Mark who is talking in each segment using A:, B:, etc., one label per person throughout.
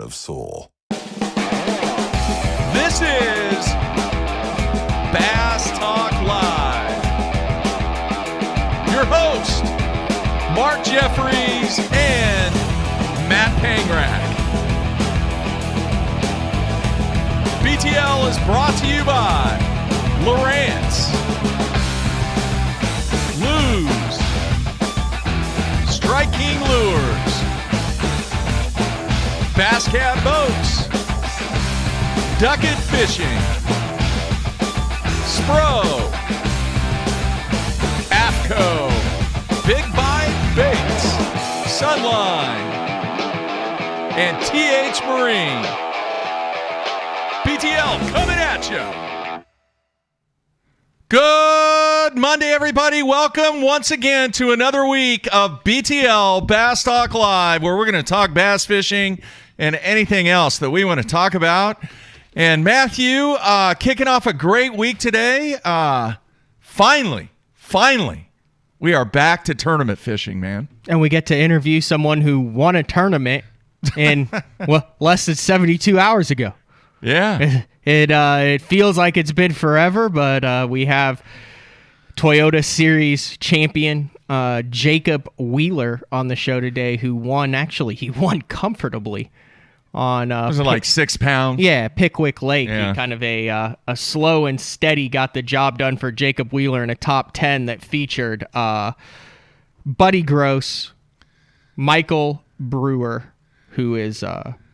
A: of soul.
B: This is Bass Talk Live. Your host, Mark Jeffries and Matt Pangrack. BTL is brought to you by Lowrance, Lose, Strike King Lures, Bass Cat Boats, Ducket Fishing, Spro, AFCO, Big Bite Baits, Sunline, and TH Marine. BTL coming at you. Good Monday, everybody. Welcome once again to another week of BTL Bass Talk Live, where we're going to talk bass fishing and anything else that we want to talk about. And Matthew, kicking off a great week today. Finally, we are back to tournament fishing, man.
C: And we get to interview someone who won a tournament in less than 72 hours ago.
B: Yeah.
C: It feels like it's been forever, but we have Toyota Series champion Jacob Wheeler on the show today, who won. Actually, he won comfortably on
B: was it like 6 pounds?
C: Yeah, Pickwick Lake.
B: Yeah.
C: He kind of a slow and steady got the job done for Jacob Wheeler in a top 10 that featured Buddy Gross, Michael Brewer, who is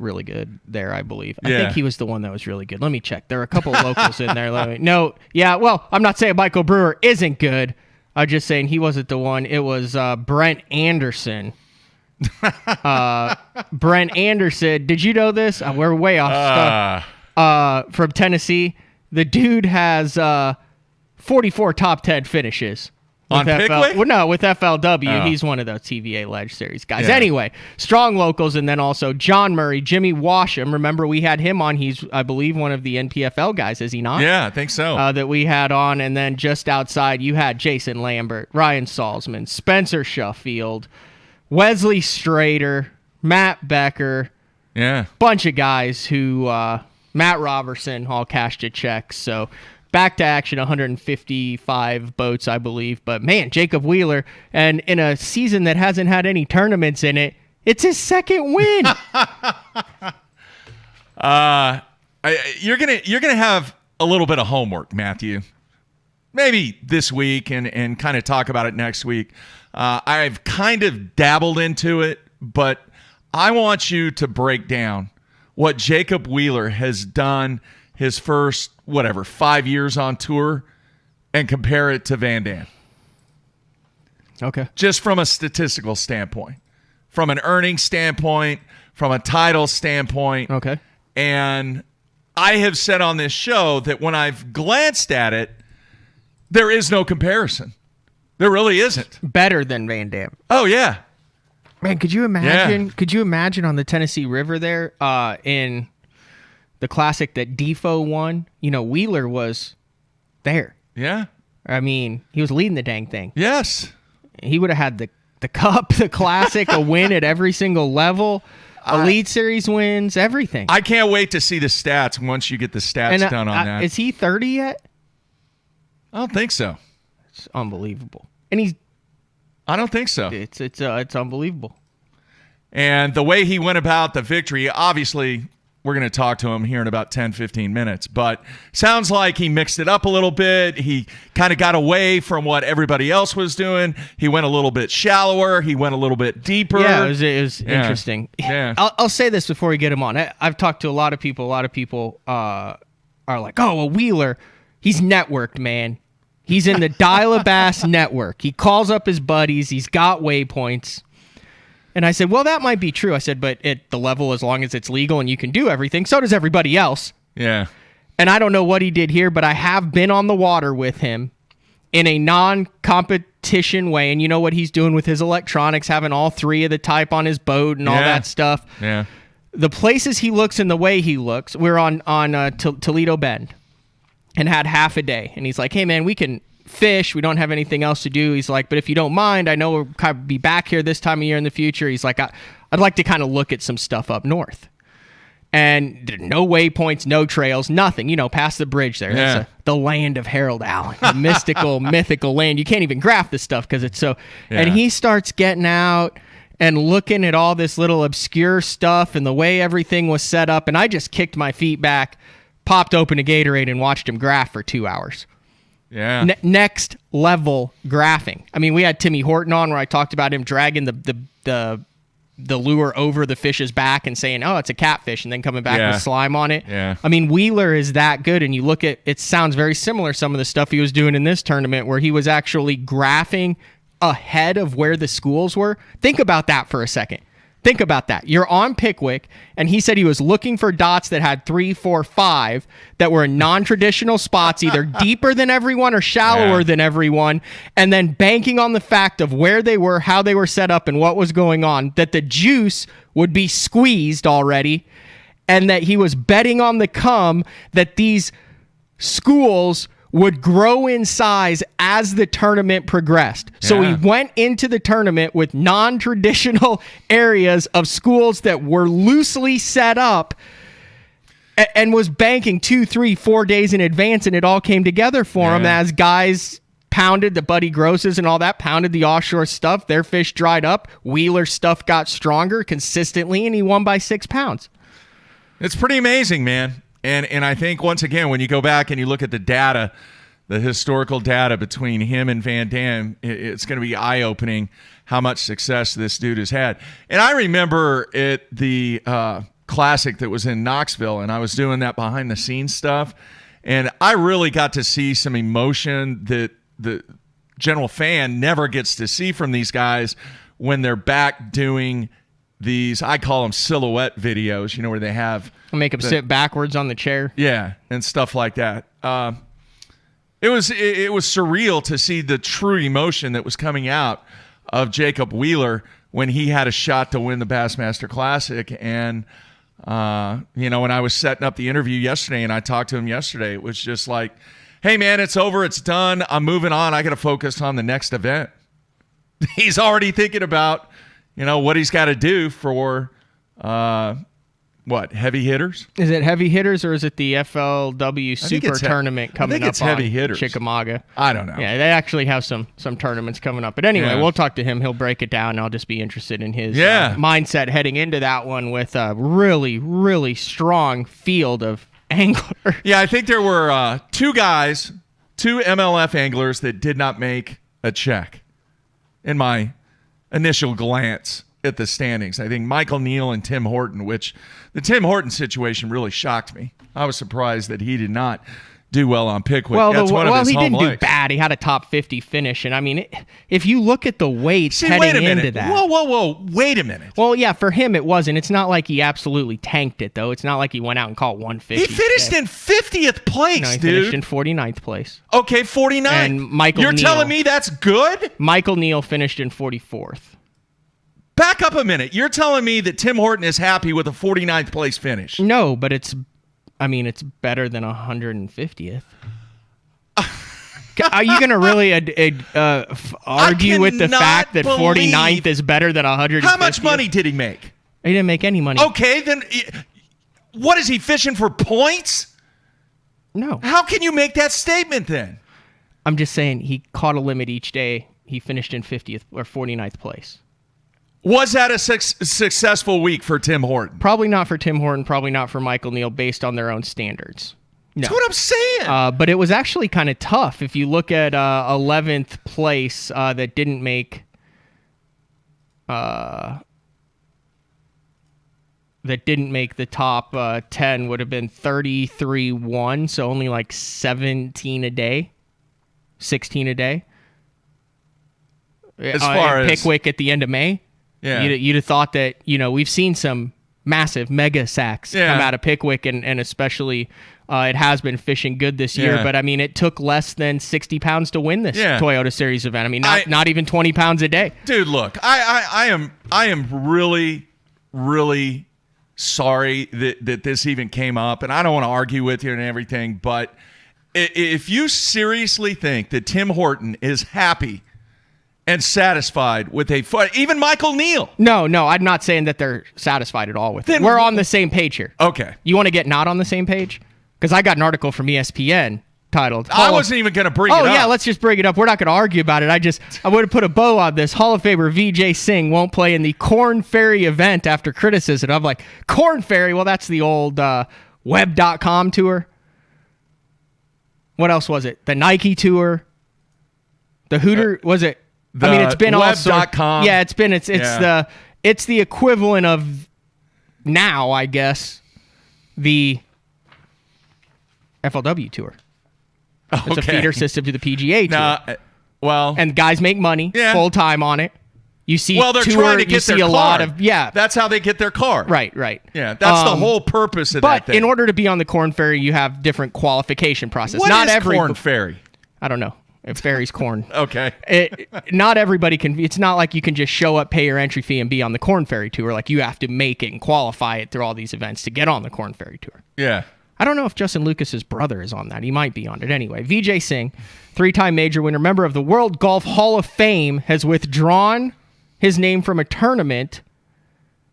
C: really good there, I believe. I think he was the one that was really good. Let me check. There are a couple of locals in there. I'm not saying Michael Brewer isn't good. I'm just saying he wasn't the one. It was Brent Anderson. Brent Anderson. Did you know this? We're way off stuff. From Tennessee. The dude has 44 top 10 finishes.
B: On Pickwick?
C: With FLW.
B: Oh.
C: He's one of those TVA Ledge Series guys.
B: Yeah.
C: Anyway, strong locals, and then also John Murray, Jimmy Washam. Remember, we had him on. He's, I believe, one of the NPFL guys, is he not?
B: Yeah, I think so.
C: That we had on. And then just outside, you had Jason Lambert, Ryan Salzman, Spencer Shuffield, Wesley Strader, Matt Becker.
B: Yeah.
C: Bunch of guys who, Matt Robertson, all cashed a check. So back to action, 155 boats, I believe. But, man, Jacob Wheeler, and in a season that hasn't had any tournaments in it, it's his second win.
B: You're gonna have a little bit of homework, Matthew. Maybe this week and kind of talk about it next week. I've kind of dabbled into it, but I want you to break down what Jacob Wheeler has done his first, 5 years on tour, and compare it to Van Dam.
C: Okay.
B: Just from a statistical standpoint, from an earnings standpoint, from a title standpoint.
C: Okay.
B: And I have said on this show that when I've glanced at it, there is no comparison. There really isn't.
C: Better than Van Dam.
B: Oh, yeah.
C: Man, could you imagine?
B: Yeah.
C: Could you imagine on the Tennessee River there in the classic that Defoe won? Wheeler was there.
B: Yeah.
C: I mean, he was leading the dang thing.
B: Yes.
C: He would have had the cup, the classic, a win at every single level, Elite Series wins, everything.
B: I can't wait to see the stats once you get the stats done on that.
C: Is he 30 yet?
B: I don't think so.
C: It's unbelievable. And
B: I don't think so.
C: It's unbelievable.
B: And the way he went about the victory, obviously, we're going to talk to him here in about 10, 15 minutes. But sounds like he mixed it up a little bit. He kind of got away from what everybody else was doing. He went a little bit shallower. He went a little bit deeper.
C: Yeah, it was interesting.
B: Yeah.
C: I'll say this before we get him on. I've talked to a lot of people. A lot of people are like, oh, well, Wheeler, he's networked, man. He's in the Dial a Bass network. He calls up his buddies. He's got waypoints. And I said, well, that might be true. I said, but at the level, as long as it's legal and you can do everything, so does everybody else.
B: Yeah.
C: And I don't know what he did here, but I have been on the water with him in a non-competition way. And you know what he's doing with his electronics, having all three of the type on his boat and all that stuff.
B: Yeah.
C: The places he looks and the way he looks, we're on Toledo Bend and had half a day. And he's like, hey, man, we can fish. We don't have anything else to do. He's like, but if you don't mind, I know we'll kind of be back here this time of year in the future. He's like, I'd like to kind of look at some stuff up north. And no waypoints, no trails, nothing, past the bridge there.
B: Yeah.
C: That's the land of Harold Allen, the mystical, mythical land. You can't even graph this stuff because it's so...
B: Yeah.
C: And he starts getting out and looking at all this little obscure stuff and the way everything was set up. And I just kicked my feet back, popped open a Gatorade, and watched him graph for 2 hours.
B: Yeah.
C: Next level graphing. I mean, we had Timmy Horton on where I talked about him dragging the lure over the fish's back and saying, oh, it's a catfish, and then coming back with slime on it.
B: Yeah.
C: I mean, Wheeler is that good, and you look at it, sounds very similar, some of the stuff he was doing in this tournament where he was actually graphing ahead of where the schools were. Think about that for a second. Think about that. You're on Pickwick, and he said he was looking for dots that had 3, 4, 5 that were in non-traditional spots, either deeper than everyone or shallower than everyone, and then banking on the fact of where they were, how they were set up, and what was going on, that the juice would be squeezed already, and that he was betting on the come that these schools would grow in size as the tournament progressed. So he went into the tournament with non-traditional areas of schools that were loosely set up and was banking 2, 3, 4 days in advance, and it all came together for him as guys pounded the Buddy Grosses and all that, pounded the offshore stuff. Their fish dried up. Wheeler's stuff got stronger consistently, and he won by 6 pounds.
B: It's pretty amazing, man. And I think, once again, when you go back and you look at the data, the historical data between him and Van Dam, it's going to be eye-opening how much success this dude has had. And I remember at the Classic that was in Knoxville, and I was doing that behind-the-scenes stuff, and I really got to see some emotion that the general fan never gets to see from these guys when they're back doing these, I call them silhouette videos, where they have...
C: Make them sit backwards on the chair.
B: Yeah, and stuff like that. It was surreal to see the true emotion that was coming out of Jacob Wheeler when he had a shot to win the Bassmaster Classic. And, when I was setting up the interview yesterday and I talked to him yesterday, it was just like, hey, man, it's over. It's done. I'm moving on. I got to focus on the next event. He's already thinking about... what he's got to do for, heavy hitters?
C: Is it heavy hitters or is it the FLW Super Tournament coming up
B: heavy
C: on
B: hitters.
C: Chickamauga?
B: I don't know.
C: Yeah, they actually have some tournaments coming up. But anyway, we'll talk to him. He'll break it down, and I'll just be interested in his mindset heading into that one with a really, really strong field of anglers.
B: Yeah, I think there were two MLF anglers that did not make a check in my initial glance at the standings. I think Michael Neal and Tim Horton, which the Tim Horton situation really shocked me. I was surprised that he did not do well on Pickwick. That's one of his
C: he
B: home
C: didn't
B: legs.
C: do bad. He had a top 50 finish. And I mean, if you look at the weights heading into that.
B: Whoa. Wait a minute.
C: Well, yeah, for him it wasn't. It's not like he absolutely tanked it, though. It's not like he went out and caught 150.
B: He finished in 50th place,
C: no, he
B: dude.
C: finished in 49th place.
B: Okay, 49th.
C: And Michael
B: You're
C: Neal,
B: telling me that's good?
C: Michael Neal finished in 44th.
B: Back up a minute. You're telling me that Tim Horton is happy with a 49th place finish?
C: No, but it's better than 150th. Are you going to really argue with the fact that 49th is better than 150th?
B: How much money did he make?
C: He didn't make any money.
B: Okay, then what is he fishing for, points?
C: No.
B: How can you make that statement then?
C: I'm just saying he caught a limit each day. He finished in 50th or 49th place.
B: Was that a successful week for Tim Horton?
C: Probably not for Tim Horton, probably not for Michael Neal based on their own standards. No.
B: That's what I'm saying.
C: But it was actually kind of tough. If you look at 11th place that didn't make the top 10 would have been 33-1, so only like 17 a day, 16 a day.
B: As far as
C: Pickwick at the end of May.
B: Yeah.
C: You'd have thought that, we've seen some massive mega sacks come out of Pickwick, and especially it has been fishing good this year.
B: Yeah.
C: But, I mean, it took less than 60 pounds to win this Toyota Series event. I mean, not even 20 pounds a day.
B: Dude, look, I am really, really sorry that this even came up, and I don't want to argue with you and everything, but if you seriously think that Tim Horton is happy and satisfied with even Michael Neal.
C: No, I'm not saying that they're satisfied at all with it.
B: Then
C: We're on the same page here.
B: Okay.
C: You want to get not on the same page? Because I got an article from ESPN titled
B: I wasn't even going to bring it up.
C: Oh, yeah, let's just bring it up. We're not going to argue about it. I would have put a bow on this. Hall of Famer Vijay Singh won't play in the Korn Ferry event after criticism. I'm like, Korn Ferry? Well, that's the old web.com tour. What else was it? The Nike tour? The Hooter? Was it? I mean, it's been
B: web.com.
C: Yeah, it's been, it's the equivalent of now, I guess, the FLW tour. It's a feeder system to the PGA tour. And guys make money full time on it. You see,
B: they're trying to get their card.
C: Lot of That's
B: how they get their card.
C: Right.
B: Yeah, that's the whole purpose of that thing.
C: But in order to be on the Korn Ferry, you have different qualification process.
B: What is Korn Ferry?
C: I don't know. It varies corn.
B: Okay.
C: Not everybody can. It's not like you can just show up, pay your entry fee, and be on the Korn Ferry tour. Like you have to make it and qualify it through all these events to get on the Korn Ferry tour.
B: Yeah.
C: I don't know if Justin Lucas's brother is on that. He might be on it anyway. Vijay Singh, 3-time major winner, member of the World Golf Hall of Fame, has withdrawn his name from a tournament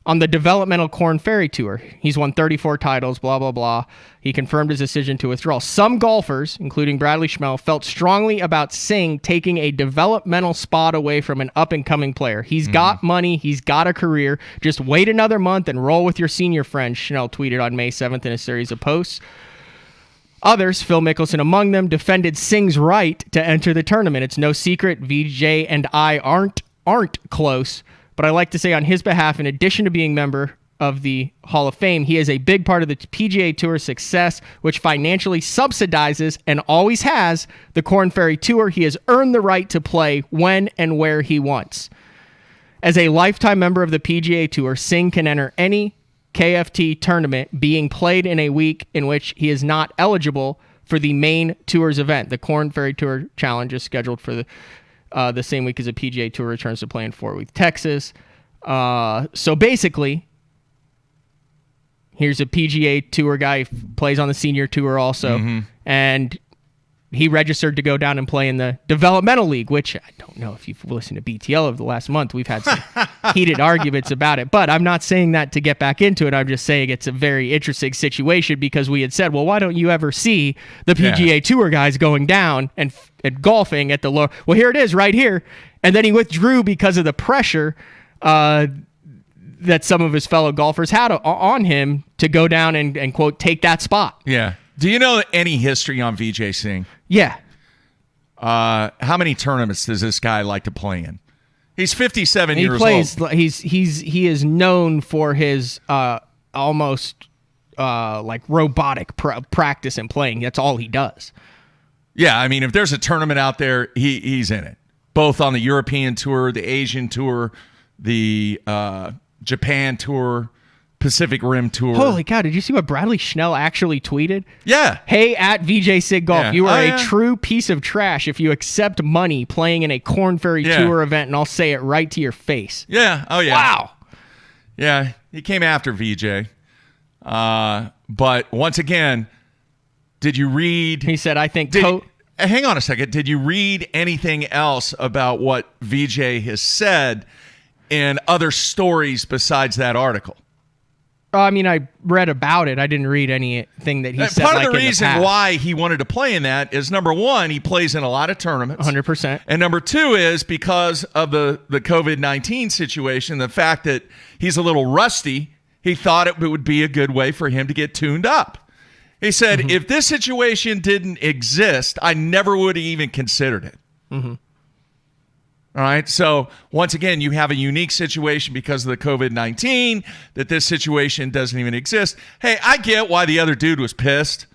C: on the developmental Korn Ferry Tour. He's won 34 titles, blah, blah, blah. He confirmed his decision to withdraw. Some golfers, including Bradley Schmell, felt strongly about Singh taking a developmental spot away from an up-and-coming player. He's got money. He's got a career. Just wait another month and roll with your senior friend, Schnell tweeted on May 7th in a series of posts. Others, Phil Mickelson among them, defended Singh's right to enter the tournament. It's no secret Vijay and I aren't close. But I like to say on his behalf, in addition to being member of the Hall of Fame, he is a big part of the PGA Tour's success, which financially subsidizes and always has the Korn Ferry Tour. He has earned the right to play when and where he wants. As a lifetime member of the PGA Tour, Singh can enter any KFT tournament being played in a week in which he is not eligible for the main tour's event. The Korn Ferry Tour Challenge is scheduled for the same week as a PGA Tour returns to play in Fort Worth, Texas. So basically, here's a PGA Tour guy, plays on the senior tour also, and he registered to go down and play in the developmental league, which I don't know if you've listened to BTL over the last month. We've had some heated arguments about it, but I'm not saying that to get back into it. I'm just saying it's a very interesting situation because we had said, well, why don't you ever see the PGA Tour guys going down and golfing at the lower? Well, here it is right here. And then he withdrew because of the pressure that some of his fellow golfers had on him to go down and quote, take that spot.
B: Yeah. Do you know any history on Vijay Singh?
C: Yeah.
B: How many tournaments does this guy like to play in? He's 57 years old.
C: He is known for his almost like robotic practice and playing. That's all he does.
B: Yeah, I mean, if there's a tournament out there, he's in it. Both on the European tour, the Asian tour, the Japan tour, Pacific Rim Tour.
C: Holy cow, did you see what Bradley Schnell actually tweeted?
B: Yeah.
C: Hey, at Vijay Singh Golf,
B: Yeah.
C: you are a true piece of trash if you accept money playing in a Korn Ferry Tour event, and I'll say it right to your face.
B: Yeah. Oh, yeah.
C: Wow.
B: Yeah, he came after Vijay. But once again, did you read...
C: He said, I think...
B: hang on a second. Did you read anything else about what Vijay has said in other stories besides that article?
C: I mean, I read about it. I didn't read anything that he said.
B: Part of the reason why he wanted to play in that is, number one, he plays in a lot of tournaments.
C: 100%.
B: And number two is because of the COVID-19 situation, the fact that he's a little rusty, he thought it would be a good way for him to get tuned up. He said, if this situation didn't exist, I never would have even considered it. All right. So once again, you have a unique situation because of the COVID-19 that this situation doesn't even exist. Hey, I get why the other dude was pissed.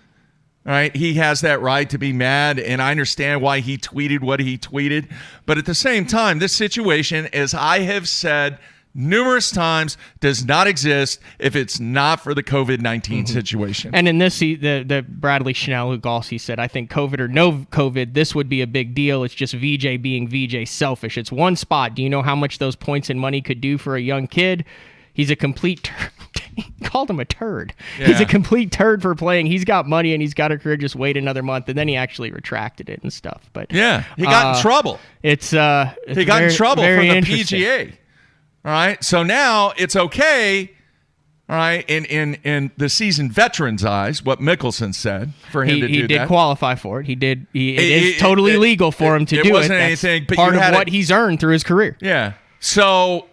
B: All right. He has that right to be mad. And I understand why he tweeted what he tweeted. But at the same time, this situation, as I have said numerous times, does not exist if it's not for the COVID-19 situation.
C: And in this, the Bradley Schnell who golfs, he said, I think COVID or no COVID, this would be a big deal. It's just Vijay being Vijay selfish. It's one spot. Do you know how much those points and money could do for a young kid? He's a complete He called him a turd.
B: Yeah.
C: He's a complete turd for playing. He's got money and he's got a career. Just wait another month, and then he actually retracted it and stuff. But
B: yeah, he got in trouble.
C: He got
B: in trouble from the PGA. All right, so now it's okay. All right, in the seasoned veteran's eyes, what Mickelson said for him to do that.
C: He did qualify for it. He did. It is totally legal for him to do it.
B: It wasn't anything. But
C: part of what he's earned through his career.
B: Yeah. So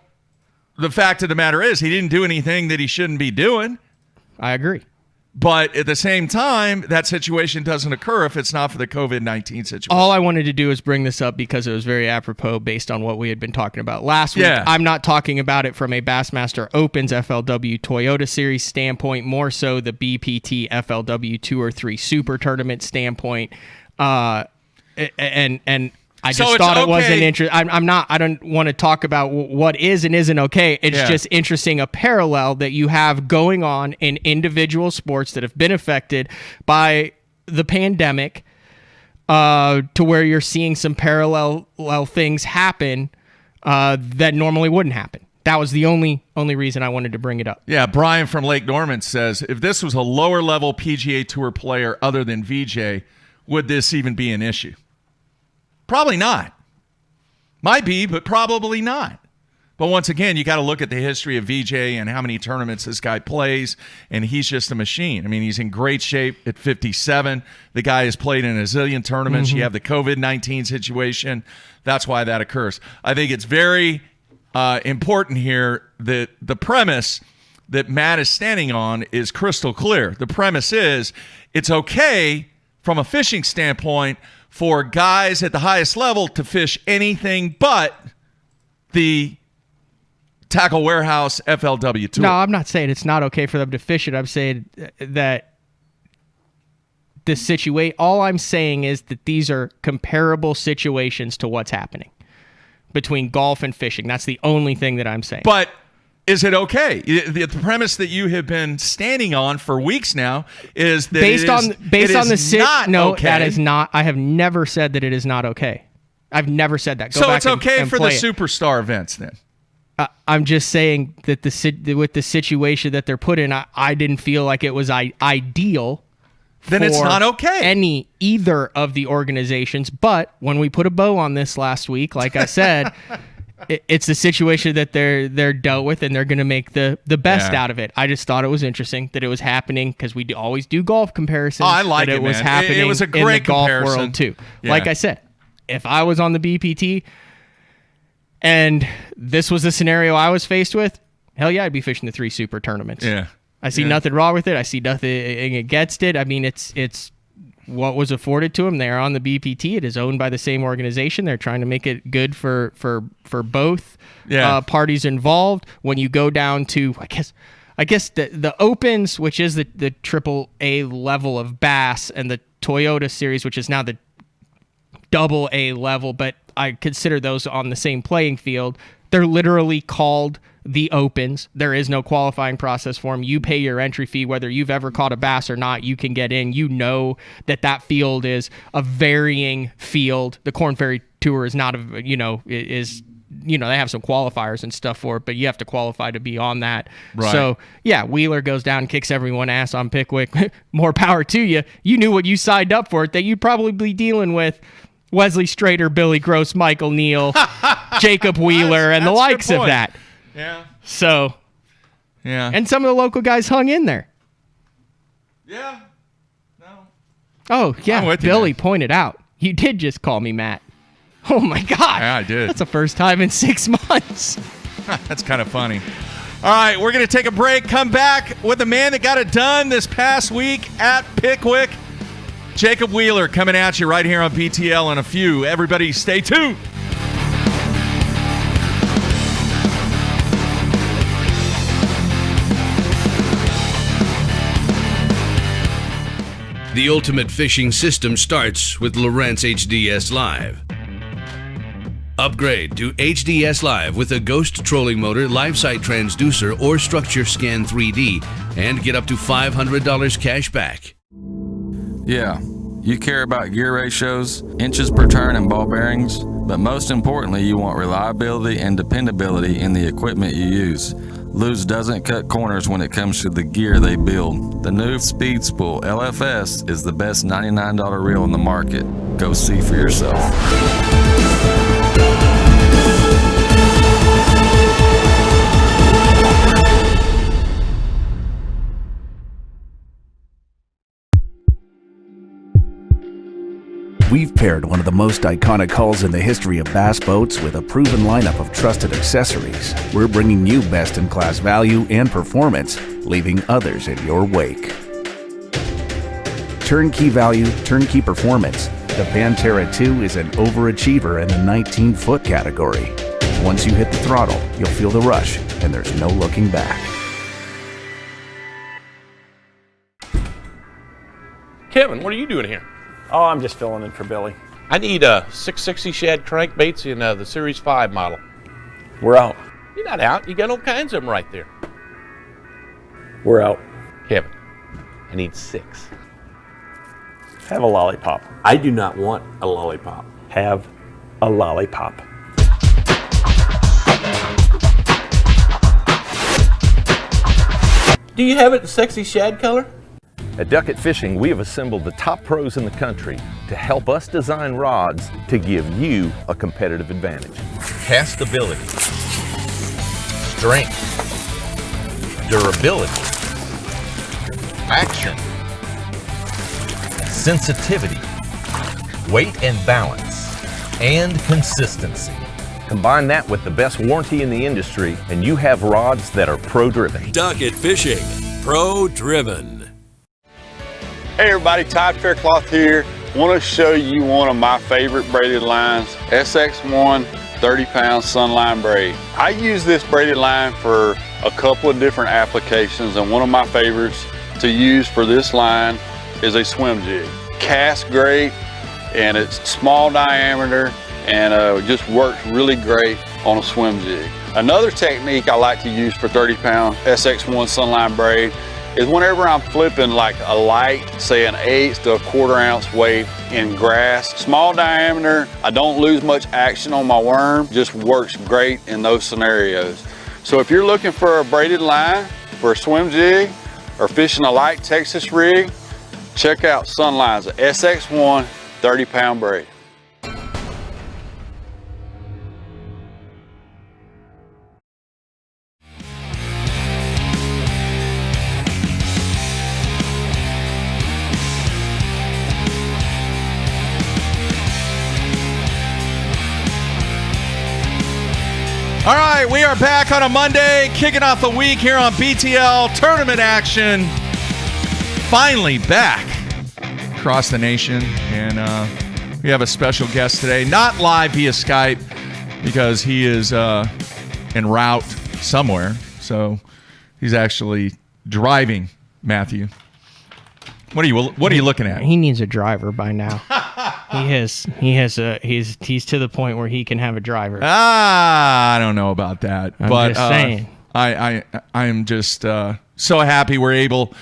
B: the fact of the matter is, he didn't do anything that he shouldn't be doing.
C: I agree.
B: But at the same time, that situation doesn't occur if it's not for the COVID-19 situation.
C: All I wanted to do is bring this up because it was very apropos based on what we had been talking about last week. I'm not talking about it from a Bassmaster Opens FLW Toyota Series standpoint, more so the BPT FLW 2 or 3 Super Tournament standpoint. And I just thought it wasn't interesting. I don't want to talk about what is and isn't okay. It's just interesting, a parallel that you have going on in individual sports that have been affected by the pandemic, to where you're seeing some parallel things happen that normally wouldn't happen. That was the only reason I wanted to bring it up.
B: Yeah, Brian from Lake Norman says, if this was a lower level PGA Tour player other than Vijay, would this even be an issue? Probably not. Might be, but probably not. But once again, you got to look at the history of Vijay and how many tournaments this guy plays, and he's just a machine. I mean, he's in great shape at 57. The guy has played in a zillion tournaments. You have the COVID-19 situation. That's why that occurs. I think it's very important here that the premise that Matt is standing on is crystal clear. The premise is it's okay from a fishing standpoint for guys at the highest level to fish anything but the Tackle Warehouse FLW Tour.
C: No, I'm not saying it's not okay for them to fish it. I'm saying that the situation. All I'm saying is that these are comparable situations to what's happening between golf and fishing. That's the only thing that I'm saying.
B: But is it okay? The premise that you have been standing on for weeks now is that
C: based on the
B: no, okay.
C: That is not. I have never said that it is not okay. I've never said that.
B: So it's okay for the superstar events then.
C: I'm just saying that with the situation that they're put in, I didn't feel like it was ideal.
B: Then it's not okay.
C: Either of the organizations. But when we put a bow on this last week, like I said. It's a situation that they're dealt with, and they're going to make the best out of it. I just thought it was interesting that it was happening because we always do golf comparisons.
B: Oh, I like it,
C: it was
B: man.
C: happening
B: it was a great
C: in the golf
B: comparison.
C: world too.
B: Yeah.
C: Like I said, if I was on the BPT and this was the scenario I was faced with, hell yeah, I'd be fishing the 3 Super tournaments.
B: Yeah,
C: I see nothing wrong with it. I see nothing against it. I mean, it's what was afforded to them. They are on the BPT. It is owned by the same organization. They're trying to make it good for both parties involved. When you go down to, I guess the Opens, which is the AAA level of bass, and the Toyota Series, which is now the AA level, but I consider those on the same playing field. They're literally called the Opens. There is no qualifying process for them. You pay your entry fee, whether you've ever caught a bass or not, you can get in. You know that field is a varying field. The Korn Ferry Tour is not they have some qualifiers and stuff for it, but you have to qualify to be on that.
B: Right.
C: So, yeah, Wheeler goes down, kicks everyone ass on Pickwick. More power to you. You knew what you signed up for, that you'd probably be dealing with Wesley Strader, Billy Gross, Michael Neal, Jacob Wheeler, and the likes of that.
B: Yeah.
C: So,
B: yeah.
C: And some of the local guys hung in there.
B: Yeah. No.
C: Oh, yeah. Billy pointed out, you did just call me Matt. Oh, my God.
B: Yeah, I did.
C: That's the first time in 6 months.
B: That's kind of funny. All right, we're going to take a break. Come back with the man that got it done this past week at Pickwick. Jacob Wheeler coming at you right here on BTL in a few. Everybody stay tuned.
A: The ultimate fishing system starts with Lowrance HDS Live. Upgrade to HDS Live with a Ghost trolling motor, live sight transducer, or Structure Scan 3D and get up to $500 cash back.
D: Yeah, You care about gear ratios, inches per turn, and ball bearings, but most importantly, you want reliability and dependability in the equipment you use. Lutz doesn't cut corners when it comes to the gear they build. The new Speed Spool LFS is the best $99 reel in the market. Go see for yourself.
E: We've paired one of the most iconic hulls in the history of bass boats with a proven lineup of trusted accessories. We're bringing you best-in-class value and performance, leaving others in your wake. Turnkey value, turnkey performance. The Pantera 2 is an overachiever in the 19-foot category. Once you hit the throttle, you'll feel the rush, and there's no looking back.
F: Kevin, what are you doing here?
G: Oh, I'm just filling in for Billy.
F: I need 660 shad crankbaits in the Series 5 model.
G: We're out.
F: You're not out. You got all kinds of them right there.
G: We're out.
F: Kevin, I need 6.
G: Have a lollipop.
H: I do not want a lollipop.
G: Have a lollipop.
F: Do you have it in sexy shad color?
I: At Duckett Fishing, we have assembled the top pros in the country to help us design rods to give you a competitive advantage. Castability, strength, durability, action, sensitivity, weight and balance, and consistency. Combine that with the best warranty in the industry, and you have rods that are pro-driven.
A: Duckett Fishing, pro-driven.
J: Hey everybody, Todd Faircloth here. Want to show you one of my favorite braided lines, SX1 30-pound Sunline braid. I use this braided line for a couple of different applications, and one of my favorites to use for this line is a swim jig. Casts great, and it's small diameter, and just works really great on a swim jig. Another technique I like to use for 30-pound SX1 Sunline braid is whenever I'm flipping like a light, say an 1/8 to a 1/4 ounce weight in grass, small diameter, I don't lose much action on my worm, just works great in those scenarios. So if you're looking for a braided line for a swim jig or fishing a light Texas rig, check out Sunline's SX1 30-pound braid.
B: All right, we are back on a Monday, kicking off the week here on BTL Tournament Action. Finally back across the nation, and we have a special guest today, not live via Skype because he is en route somewhere. So he's actually driving, Matthew. What are you looking at?
C: He needs a driver by now. He's to the point where he can have a driver.
B: I don't know about that.
C: I'm
B: but
C: just saying.
B: I am just so happy we're able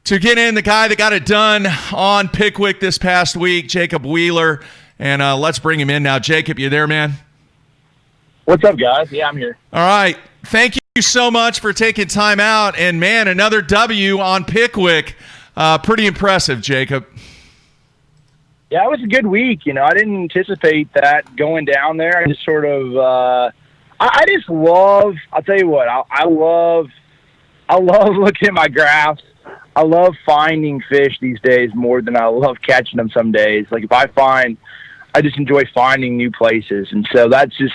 B: to get in the guy that got it done on Pickwick this past week, Jacob Wheeler. And let's bring him in now. Jacob, you there, man?
G: What's up, guys? Yeah, I'm here.
B: All right. Thank you so much for taking time out. And, man, another W on Pickwick. Pretty impressive, Jacob.
G: Yeah, it was a good week. You know, I didn't anticipate that going down there. I just sort of, I just love, I'll tell you what, I love looking at my graphs. I love finding fish these days more than I love catching them some days. Like I just enjoy finding new places. And so that's just,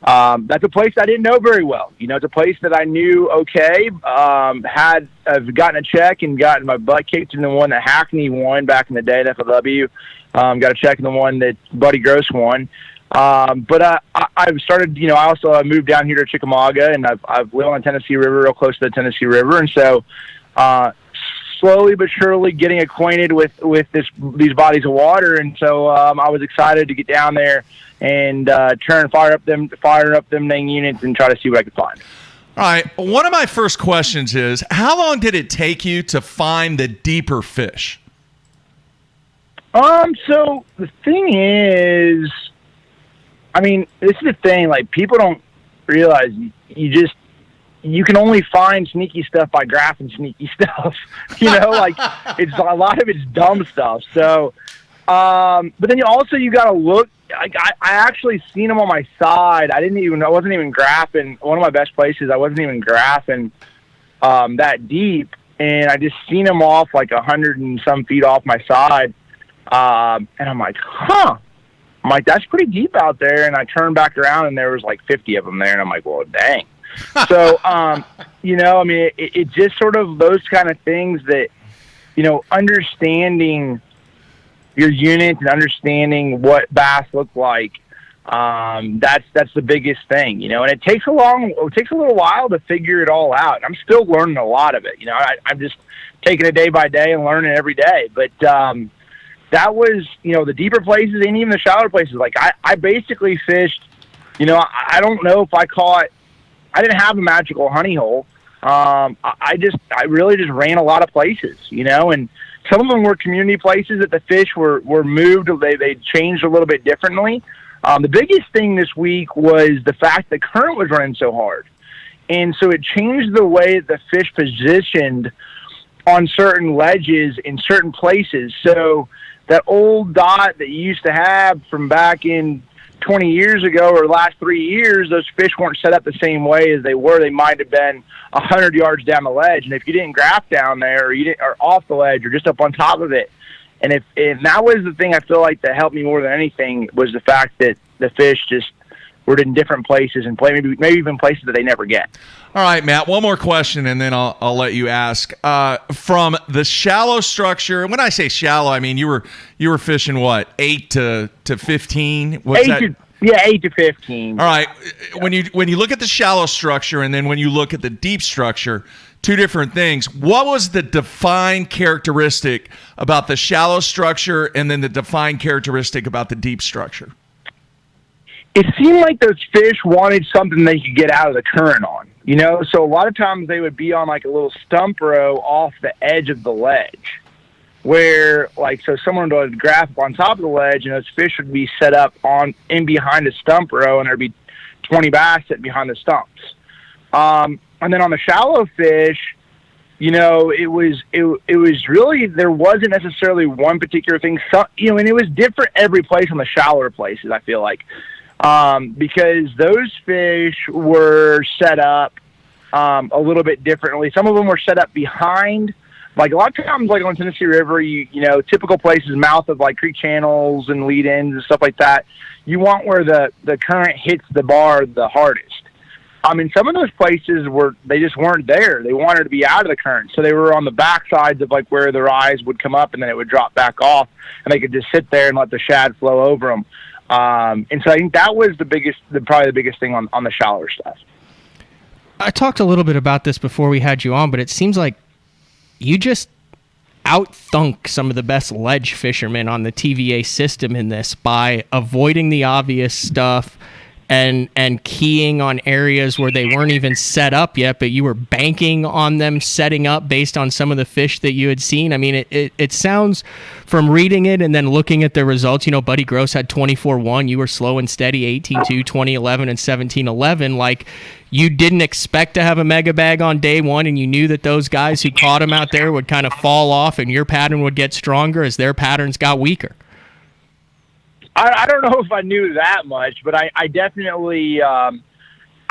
G: that's a place I didn't know very well. You know, it's a place that I knew okay. I've gotten a check and gotten my butt kicked in the one that Hackney won back in the day at FLW. Got a check in the one that Buddy Gross won. But I've started, you know, I moved down here to Chickamauga, and I've lived on the Tennessee River, real close to the Tennessee River. And so slowly but surely getting acquainted with these bodies of water. And so I was excited to get down there and fire up them dang units and try to see what I could find.
B: All right. One of my first questions is, how long did it take you to find the deeper fish?
G: So the thing is, I mean, this is the thing. Like, people don't realize you can only find sneaky stuff by graphing sneaky stuff. Like it's a lot of it's dumb stuff. So, but then you got to look. I actually seen them on my side. I wasn't even graphing. One of my best places, I wasn't even graphing that deep, and I just seen them off like 100 and some feet off my side. And I'm like, that's pretty deep out there. And I turned back around and there was like 50 of them there. And I'm like, well, dang. So, I mean, it just sort of those kind of things that, understanding your units and understanding what bass look like, that's the biggest thing, and it takes a little while to figure it all out. And I'm still learning a lot of it. I'm just taking it day by day and learning every day. But, that was, the deeper places and even the shallower places. Like I basically fished, I don't know if I didn't have a magical honey hole. I really just ran a lot of places, and some of them were community places that the fish were moved. They changed a little bit differently. The biggest thing this week was the fact the current was running so hard. And so it changed the way the fish positioned on certain ledges in certain places. So that old dot that you used to have from back in 20 years ago or the last 3 years, those fish weren't set up the same way as they were. They might have been 100 yards down the ledge. And if you didn't graph down there or off the ledge or just up on top of it, and that was the thing I feel like that helped me more than anything was the fact that the fish just were in different places and maybe even places that they never get.
B: All right, Matt, one more question, and then I'll let you ask. From the shallow structure, when I say shallow, I mean you were fishing what, 8 to 15?
G: 8 to 15.
B: All right, when you look at the shallow structure and then when you look at the deep structure, two different things. What was the defined characteristic about the shallow structure and then the defined characteristic about the deep structure?
G: It seemed like those fish wanted something they could get out of the current on, So a lot of times they would be on like a little stump row off the edge of the ledge where so someone would graph on top of the ledge and those fish would be set up in behind a stump row and there'd be 20 bass sitting behind the stumps. And then on the shallow fish, it was really, there wasn't necessarily one particular thing, and it was different every place on the shallower places, I feel like. Because those fish were set up a little bit differently. Some of them were set up behind, like a lot of times, like on Tennessee River, typical places, mouth of like creek channels and lead ins and stuff like that. You want where the current hits the bar the hardest. Some of those places they just weren't there. They wanted to be out of the current, so they were on the back sides of like where their eyes would come up and then it would drop back off, and they could just sit there and let the shad flow over them. And so I think that was probably the biggest thing on the shallower stuff.
C: I talked a little bit about this before we had you on, but it seems like you just out-thunk some of the best ledge fishermen on the TVA system in this by avoiding the obvious stuff and keying on areas where they weren't even set up yet, but you were banking on them setting up based on some of the fish that you had seen. I mean, it sounds, from reading it and then looking at the results, Buddy Gross had 24-1. You were slow and steady, 18-2, 20-11, and 17-11. Like, you didn't expect to have a mega bag on day one, and you knew that those guys who caught them out there would kind of fall off and your pattern would get stronger as their patterns got weaker.
G: I don't know if I knew that much, but I definitely I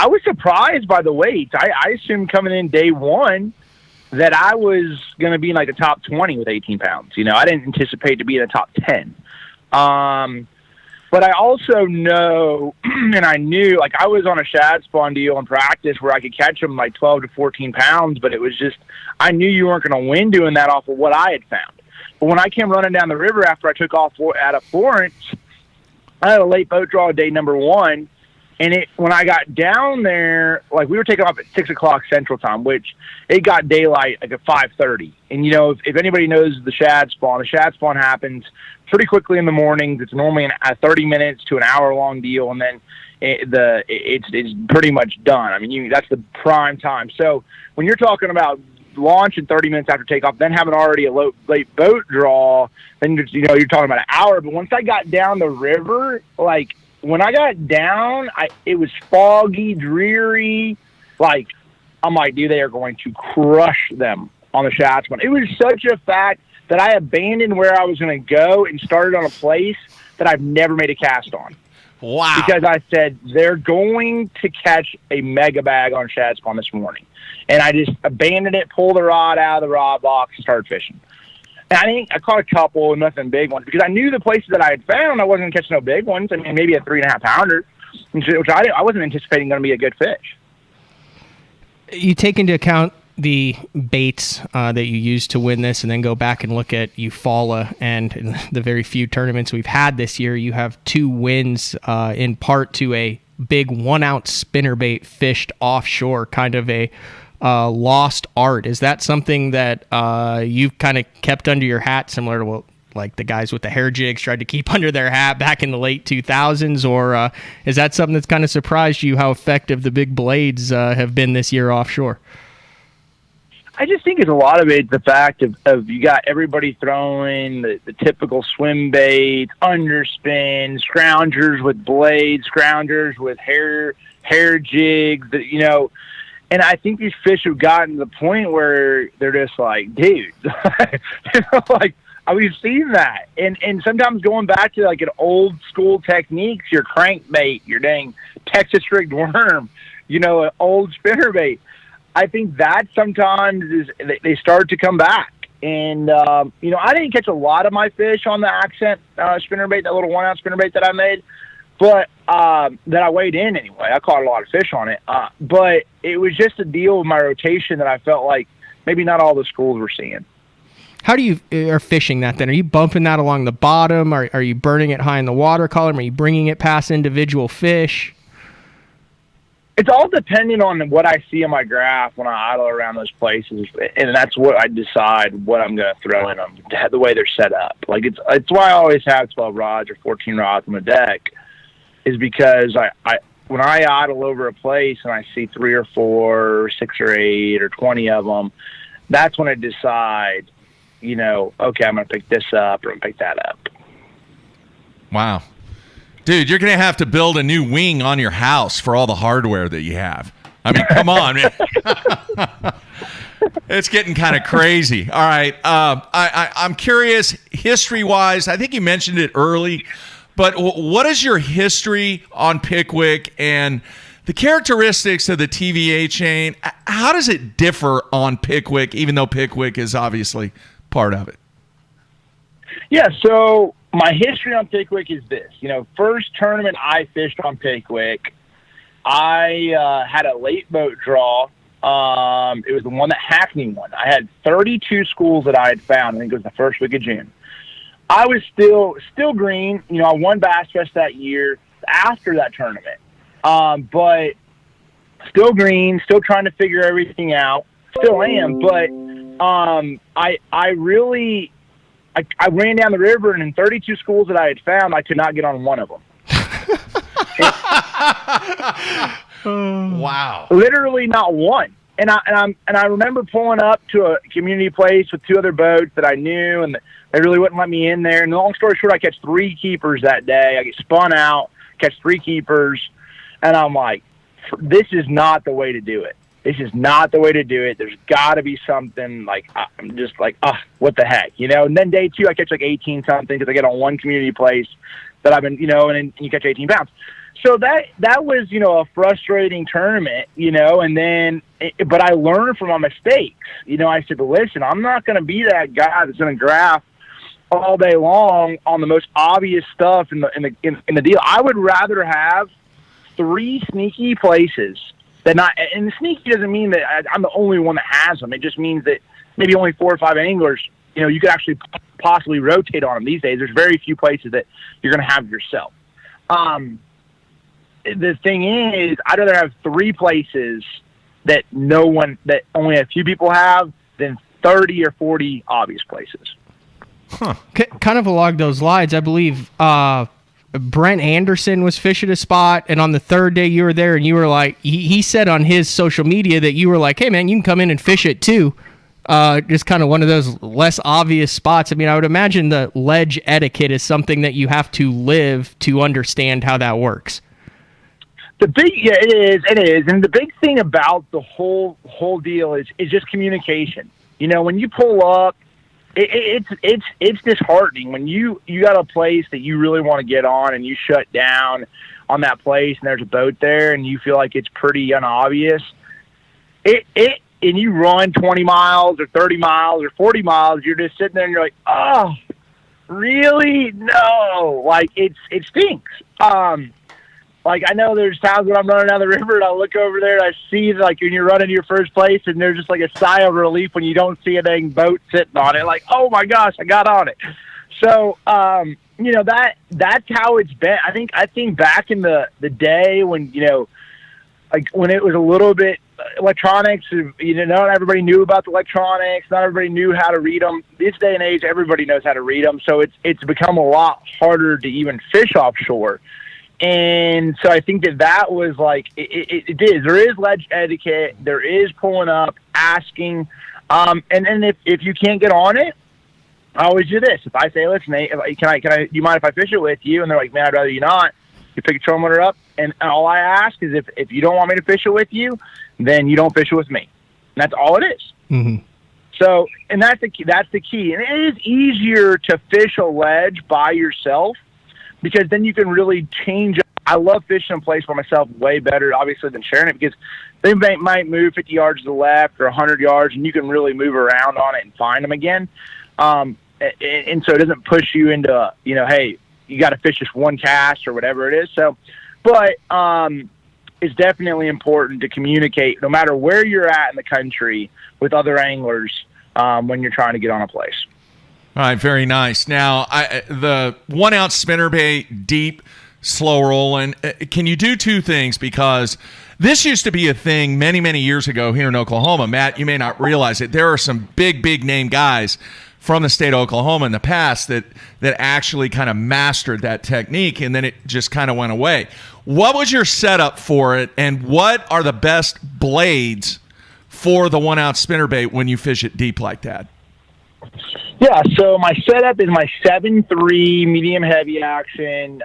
G: was surprised by the weights. I assumed coming in day one that I was going to be in like the top 20 with 18 pounds. I didn't anticipate to be in the top 10. But I also know, and I knew, like I was on a shad spawn deal in practice where I could catch them like 12 to 14 pounds, but it was just, I knew you weren't going to win doing that off of what I had found. But when I came running down the river after I took off out of Florence, I had a late boat draw day number one, and when I got down there, like we were taking off at 6 o'clock Central Time, which it got daylight like at 5:30. And if anybody knows the shad spawn happens pretty quickly in the mornings. It's normally a 30 minutes to an hour long deal, and then it's pretty much done. I mean, that's the prime time. So when you're talking about launch in 30 minutes after takeoff, then having already a late boat draw, then you're talking about an hour. But once I got down the river, like when I got down, it was foggy, dreary. Like I'm like, dude, they are going to crush them on the Shad Spawn. It was such a fact that I abandoned where I was going to go and started on a place that I've never made a cast on.
B: Wow.
G: Because I said, they're going to catch a mega bag on Shad Spawn this morning. And I just abandoned it, pulled the rod out of the rod box, and started fishing. And I think I caught a couple, nothing big ones, because I knew the places that I had found, I wasn't catching no big ones. I mean, maybe a 3.5 pounder, which I wasn't anticipating going to be a good fish.
C: You take into account the baits that you used to win this, and then go back and look at Eufaula, and in the very few tournaments we've had this year, you have 2 wins in part to a big 1-ounce spinnerbait fished offshore, kind of a lost art. Is that something that you've kind of kept under your hat, similar to what like the guys with the hair jigs tried to keep under their hat back in the late 2000s, or is that something that's kind of surprised you how effective the big blades have been this year offshore?
G: I just think it's a lot of it, the fact of you got everybody throwing the typical swim baits, underspin, scroungers with blades, scroungers with hair jigs, and I think these fish have gotten to the point where they're just like, dude, like, we've seen that. And sometimes going back to like an old school techniques, your crankbait, your dang Texas rigged worm, an old spinnerbait. I think that sometimes they start to come back. And, I didn't catch a lot of my fish on the accent spinnerbait, that little 1-ounce spinnerbait that I made, but that I weighed in anyway. I caught a lot of fish on it. But it was just a deal with my rotation that I felt like maybe not all the schools were seeing.
C: How do you are fishing that then? Are you bumping that along the bottom? Are you burning it high in the water column? Are you bringing it past individual fish?
G: It's all dependent on what I see in my graph when I idle around those places, and that's what I decide what I'm going to throw in them, the way they're set up. Like it's why I always have 12 rods or 14 rods on the deck, is because I when I idle over a place and I see 3 or 4, or 6 or 8 or 20 of them, that's when I decide, okay, I'm going to pick this up or I'm going to pick that up.
B: Wow. Dude, you're going to have to build a new wing on your house for all the hardware that you have. I mean, come on, man. It's getting kind of crazy. All right. I'm curious, history-wise, I think you mentioned it early, but what is your history on Pickwick and the characteristics of the TVA chain? How does it differ on Pickwick, even though Pickwick is obviously part of it?
G: Yeah, so my history on Pickwick is this. First tournament I fished on Pickwick, I had a late boat draw. It was the one that Hackney won. I had 32 schools that I had found. I think it was the first week of June. I was still green. I won Bass Fest that year after that tournament. But still green, still trying to figure everything out. Still am, but I ran down the river, and in 32 schools that I had found, I could not get on one of them.
B: Wow!
G: Literally not one. And I remember pulling up to a community place with 2 other boats that I knew, and they really wouldn't let me in there. And long story short, I catch 3 keepers that day. I get spun out, catch 3 keepers, and I'm like, this is not the way to do it. This is not the way to do it. There's got to be something like, I'm just like, what the heck, And then day 2, I catch like 18 something because I get on one community place that I've been, and you catch 18 pounds. So that was, a frustrating tournament, and then, but I learned from my mistakes. I said, listen, I'm not going to be that guy that's going to graph all day long on the most obvious stuff in the deal. I would rather have 3 sneaky places. And sneaky doesn't mean that I'm the only one that has them. It just means that maybe only 4 or 5 anglers, you could actually possibly rotate on them these days. There's very few places that you're going to have yourself. The thing is, I'd rather have 3 places that only a few people have than 30 or 40 obvious places.
C: Huh. Kind of along those lines, I believe Brent Anderson was fishing a spot, and on the 3rd day you were there, and you were like, he said on his social media that you were like, hey man, you can come in and fish it too. just kind of one of those less obvious spots. I mean, I would imagine the ledge etiquette is something that you have to live to understand how that works.
G: It is. And the big thing about the whole deal is just communication. You know, when you pull up, it's disheartening when you got a place that you really want to get on and you shut down on that place and there's a boat there and you feel like it's pretty unobvious. And you run 20 miles or 30 miles or 40 miles, you're just sitting there and you're like, oh, really? No. Like, it stinks. Like, I know there's times when I'm running down the river and I look over there and I see, like, when you're running to your first place and there's just, like, a sigh of relief when you don't see a dang boat sitting on it. Like, oh, my gosh, I got on it. So, you know, that's how it's been. I think back in the day when, you know, like when it was a little bit electronics, you know, not everybody knew about the electronics. Not everybody knew how to read them. This day and age, everybody knows how to read them. So it's become a lot harder to even fish offshore. And so I think that was like, it is. There is ledge etiquette. There is pulling up, asking. And then if you can't get on it, I always do this. If I say, listen, Nate, do you mind if I fish it with you? And they're like, man, I'd rather you not. You pick a trolling motor up, and all I ask is if you don't want me to fish it with you, then you don't fish it with me. And that's all it is.
C: Mm-hmm.
G: So, and that's the key. And it is easier to fish a ledge by yourself because then you can really change up. I love fishing a place by myself way better, obviously, than sharing it because they might move 50 yards to the left or 100 yards, and you can really move around on it and find them again. And so it doesn't push you into, you know, hey, you got to fish just one cast or whatever it is. So, but it's definitely important to communicate no matter where you're at in the country with other anglers when you're trying to get on a place.
B: All right, very nice. Now, the 1 ounce spinnerbait, deep, slow rolling. Can you do two things? Because this used to be a thing many, many years ago here in Oklahoma. Matt, you may not realize it. There are some big name guys from the state of Oklahoma in the past that actually kind of mastered that technique, and then it just kind of went away. What was your setup for it, and what are the best blades for the 1 ounce spinnerbait when you fish it deep like that?
G: Yeah, so my setup is my 7.3 medium heavy action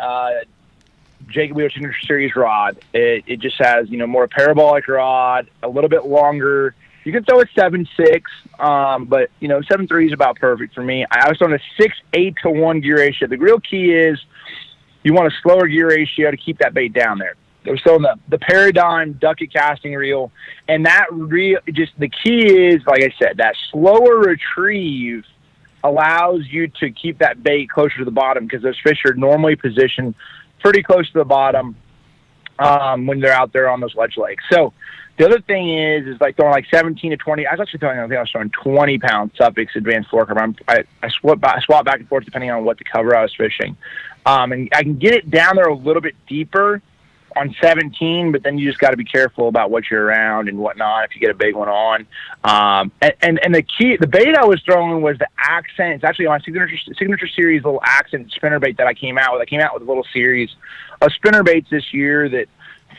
G: Jacob Wheeler Signature Series rod. It just has, you know, more parabolic rod, a little bit longer. You can throw a 7.6, but, you know, 7.3 is about perfect for me. I was on a 6.8 to 1 gear ratio. The real key is you want a slower gear ratio to keep that bait down there. We're still in the Paradigm Ducket casting reel, and that the key is, like I said, that slower retrieve allows you to keep that bait closer to the bottom because those fish are normally positioned pretty close to the bottom when they're out there on those ledge lakes. So the other thing is like throwing like 17 to 20. I was throwing 20-pound Suffolk advanced fluorocarbon. I swap back and forth depending on what the cover I was fishing. And I can get it down there a little bit deeper on 17, but then you just got to be careful about what you're around and whatnot if you get a big one on. And the bait I was throwing was the Accent. It's actually my signature series little Accent spinnerbait that I came out with. I came out with a little series of spinnerbaits this year that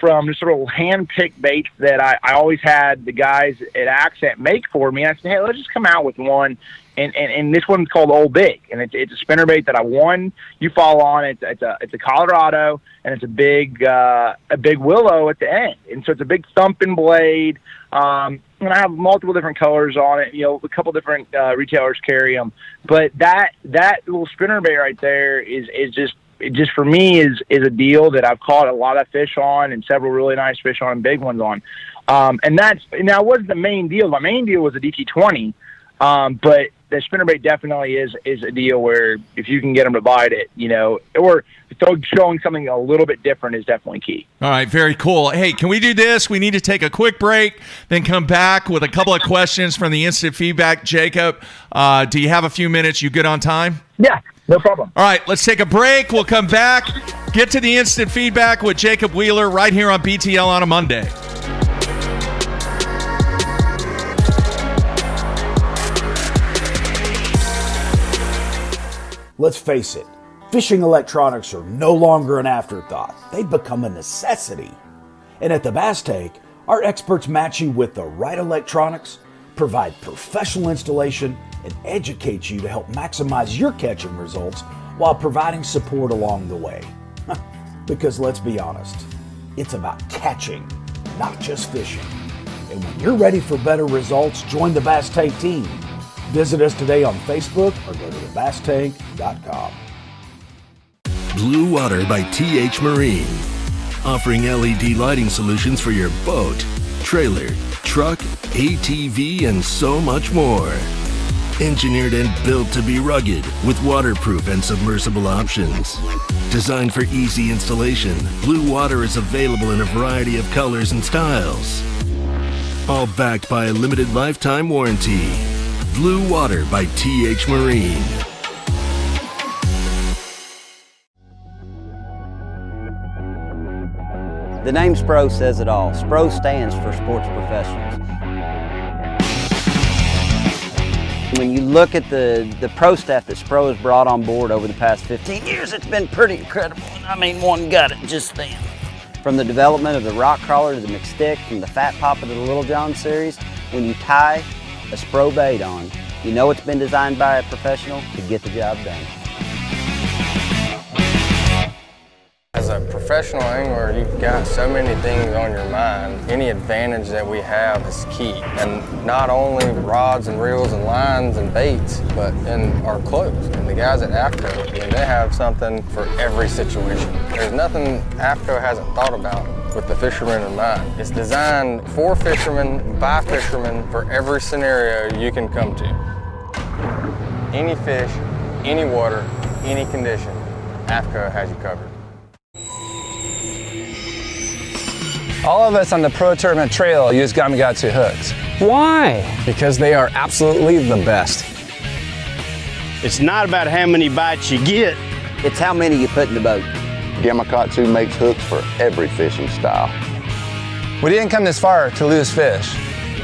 G: from just sort of hand-picked baits that I always had the guys at Accent make for me. And I said, hey, let's just come out with one. And this one's called Old Big, and it's a spinnerbait that I won. You fall on it. It's a Colorado, and it's a big willow at the end, and so it's a big thumping blade. And I have multiple different colors on it. You know, a couple different retailers carry them, but that little spinnerbait right there is just for me is a deal that I've caught a lot of fish on and several really nice fish on and big ones on. And now wasn't the main deal. My main deal was a DT20, but the spinnerbait definitely is a deal where if you can get them to bite it, you know, or showing something a little bit different is definitely key.
B: All right, very cool. Hey, can we do this? We need to take a quick break, then come back with a couple of questions from the instant feedback. Jacob, do you have a few minutes? You good on time?
G: Yeah, no problem.
B: All right, let's take a break. We'll come back, get to the instant feedback with Jacob Wheeler right here on BTL on a Monday.
K: Let's face it, fishing electronics are no longer an afterthought. They've become a necessity. And at the Bass Take, our experts match you with the right electronics provide professional installation, and educate you to help maximize your catching results while providing support along the way. Because let's be honest, it's about catching, not just fishing. And when you're ready for better results, join the Bass Tank team. Visit us today on Facebook or go to thebasstank.com.
A: Blue Water by TH Marine. Offering LED lighting solutions for your boat, trailer, truck, ATV, and so much more. Engineered and built to be rugged with waterproof and submersible options. Designed for easy installation, Blue Water is available in a variety of colors and styles. All backed by a limited lifetime warranty. Blue Water by TH Marine.
L: The name SPRO says it all. SPRO stands for Sports Professionals. When you look at the pro staff that SPRO has brought on board over the past 15 years, it's been pretty incredible. I mean, one got it just then. From the development of the rock crawler to the McStick, from the Fat Papa to the Little John series, when you tie a SPRO bait on, you know it's been designed by a professional to get the job done.
M: As a professional angler, you've got so many things on your mind. Any advantage that we have is key. And not only rods and reels and lines and baits, but in our clothes. And the guys at AFCO, I mean, they have something for every situation. There's nothing AFCO hasn't thought about with the fishermen in mind. It's designed for fishermen, by fishermen, for every scenario you can come to. Any fish, any water, any condition, AFCO has you covered.
N: All of us on the Pro Tournament Trail use Gamakatsu hooks.
O: Why?
N: Because they are absolutely the best.
O: It's not about how many bites you get.
L: It's how many you put in the boat.
P: Gamakatsu makes hooks for every fishing style.
N: We didn't come this far to lose fish.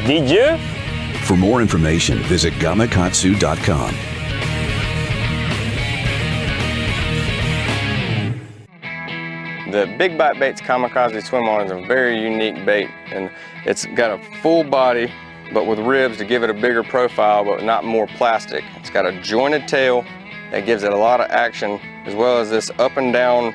O: Did you?
Q: For more information, visit gamakatsu.com.
M: The Big Bite Baits Kamikaze Swim On is a very unique bait, and it's got a full body but with ribs to give it a bigger profile but not more plastic. It's got a jointed tail that gives it a lot of action, as well as this up and down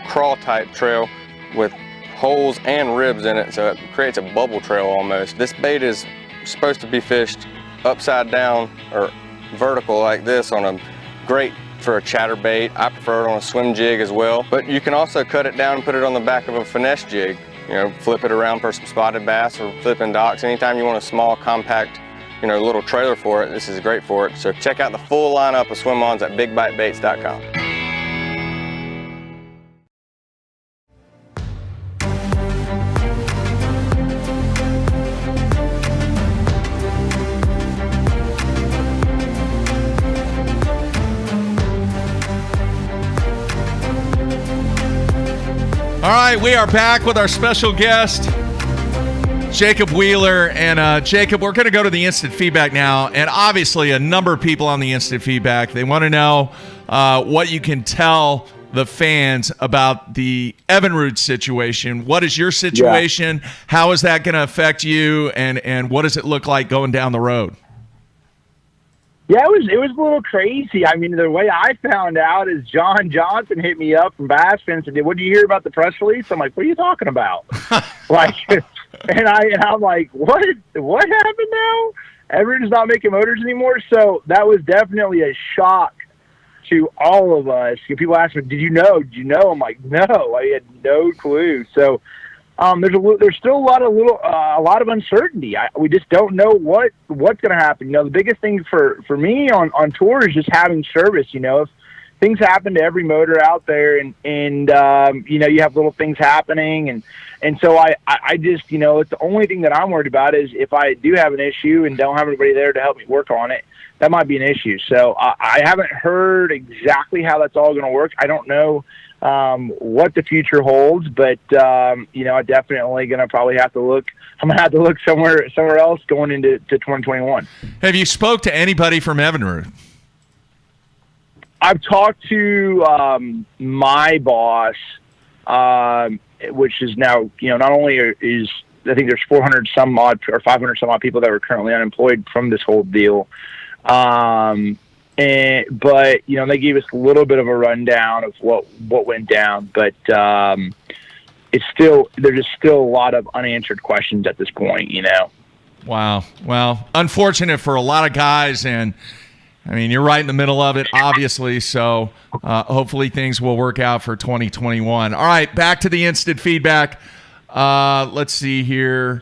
M: crawl type trail with holes and ribs in it, so it creates a bubble trail almost. This bait is supposed to be fished upside down or vertical like this on a grate for a chatterbait. I prefer it on a swim jig as well, but you can also cut it down and put it on the back of a finesse jig. You know, flip it around for some spotted bass or flipping docks. Anytime you want a small, compact, you know, little trailer for it, this is great for it. So check out the full lineup of swim-ons at bigbitebaits.com.
B: All right, we are back with our special guest, Jacob Wheeler. And Jacob, we're going to go to the instant feedback now. And obviously, a number of people on the instant feedback, they want to know what you can tell the fans about the Evinrude situation. What is your situation? Yeah. How is that going to affect you? And what does it look like going down the road?
G: Yeah, it was a little crazy. I mean, the way I found out is John Johnson hit me up from Bass Fin and said, "What did you hear about the press release?" I'm like, "What are you talking about?" Like, and I'm like, "What happened now? Evinrude's not making motors anymore." So that was definitely a shock to all of us. People ask me, "Did you know?" I'm like, "No, I had no clue." So there's still a lot of uncertainty. We just don't know what's going to happen. You know, the biggest thing for me on tour is just having service. You know, if things happen to every motor out there, and you know, you have little things happening, and so I just, you know, it's the only thing that I'm worried about is if I do have an issue and don't have anybody there to help me work on it, that might be an issue. So I haven't heard exactly how that's all going to work. I don't know what the future holds, but you know, I'm definitely going to probably have to look. I'm going to have to look somewhere else going into 2021.
B: Have you spoke to anybody from Evinrude?
G: I've talked to my boss, which is now, you know, not only is I think there's 400 some odd or 500 some odd people that were currently unemployed from this whole deal. But they gave us a little bit of a rundown of what went down, but there's just still a lot of unanswered questions at this point.
B: Wow. Well, unfortunate for a lot of guys, and I mean, you're right in the middle of it, obviously, so hopefully things will work out for 2021. All right, back to the instant feedback. Let's see here.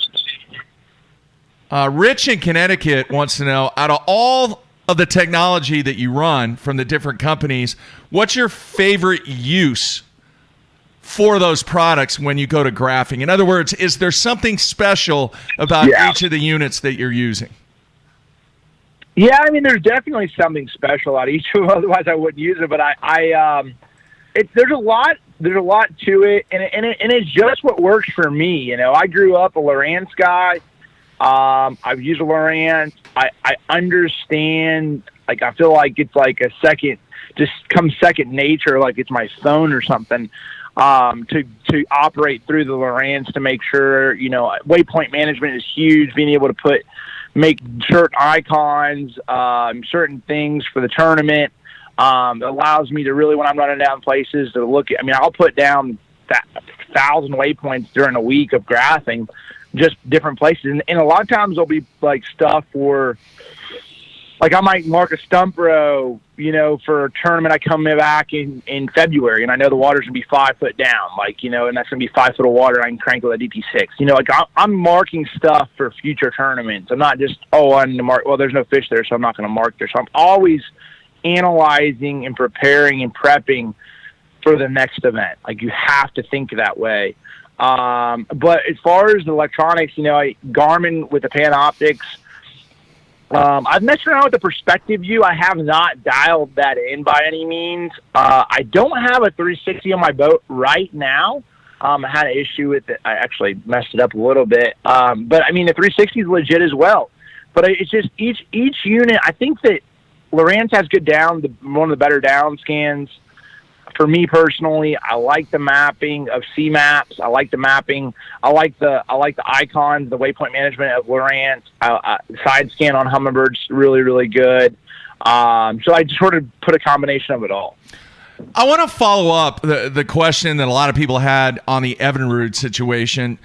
B: Rich in Connecticut wants to know, out of all of the technology that you run from the different companies, what's your favorite use for those products when you go to graphing? In other words, is there something special about each of the units that you're using?
G: Yeah, I mean, there's definitely something special about each of them. Otherwise, I wouldn't use it. But there's a lot to it, and it's just what works for me. I grew up a Lowrance guy. I've used a Lowrance. I understand. Like, I feel like it's like just comes second nature. Like it's my phone or something. To operate through the Lowrance to make sure waypoint management is huge. Being able to make certain icons, certain things for the tournament. It allows me to really, when I'm running down places, to look at, I'll put down 1,000 waypoints during a week of graphing, just different places. And a lot of times there'll be like stuff for, like I might mark a stump row, for a tournament I come back in February, and I know the water's going to be 5 foot down, and that's going to be 5 foot of water, and I can crank with a DT6. I'm marking stuff for future tournaments. I'm not just, I need to mark, well, there's no fish there, so I'm not going to mark there. So I'm always analyzing and preparing and prepping for the next event. Like, you have to think that way. But as far as the electronics, Garmin with the Panoptics, I've messed around with the perspective view. I have not dialed that in by any means. I don't have a 360 on my boat right now. I had an issue with it. I actually messed it up a little bit. But the 360 is legit as well. But it's just each unit. I think that Lowrance has good one of the better down scans. For me personally, I like the mapping of C-Maps. I like the mapping. I like the icons, the waypoint management of Lowrance. Side scan on Hummingbird's really, really good. So I just sort of put a combination of it all.
B: I want to follow up the question that a lot of people had on the Evinrude situation.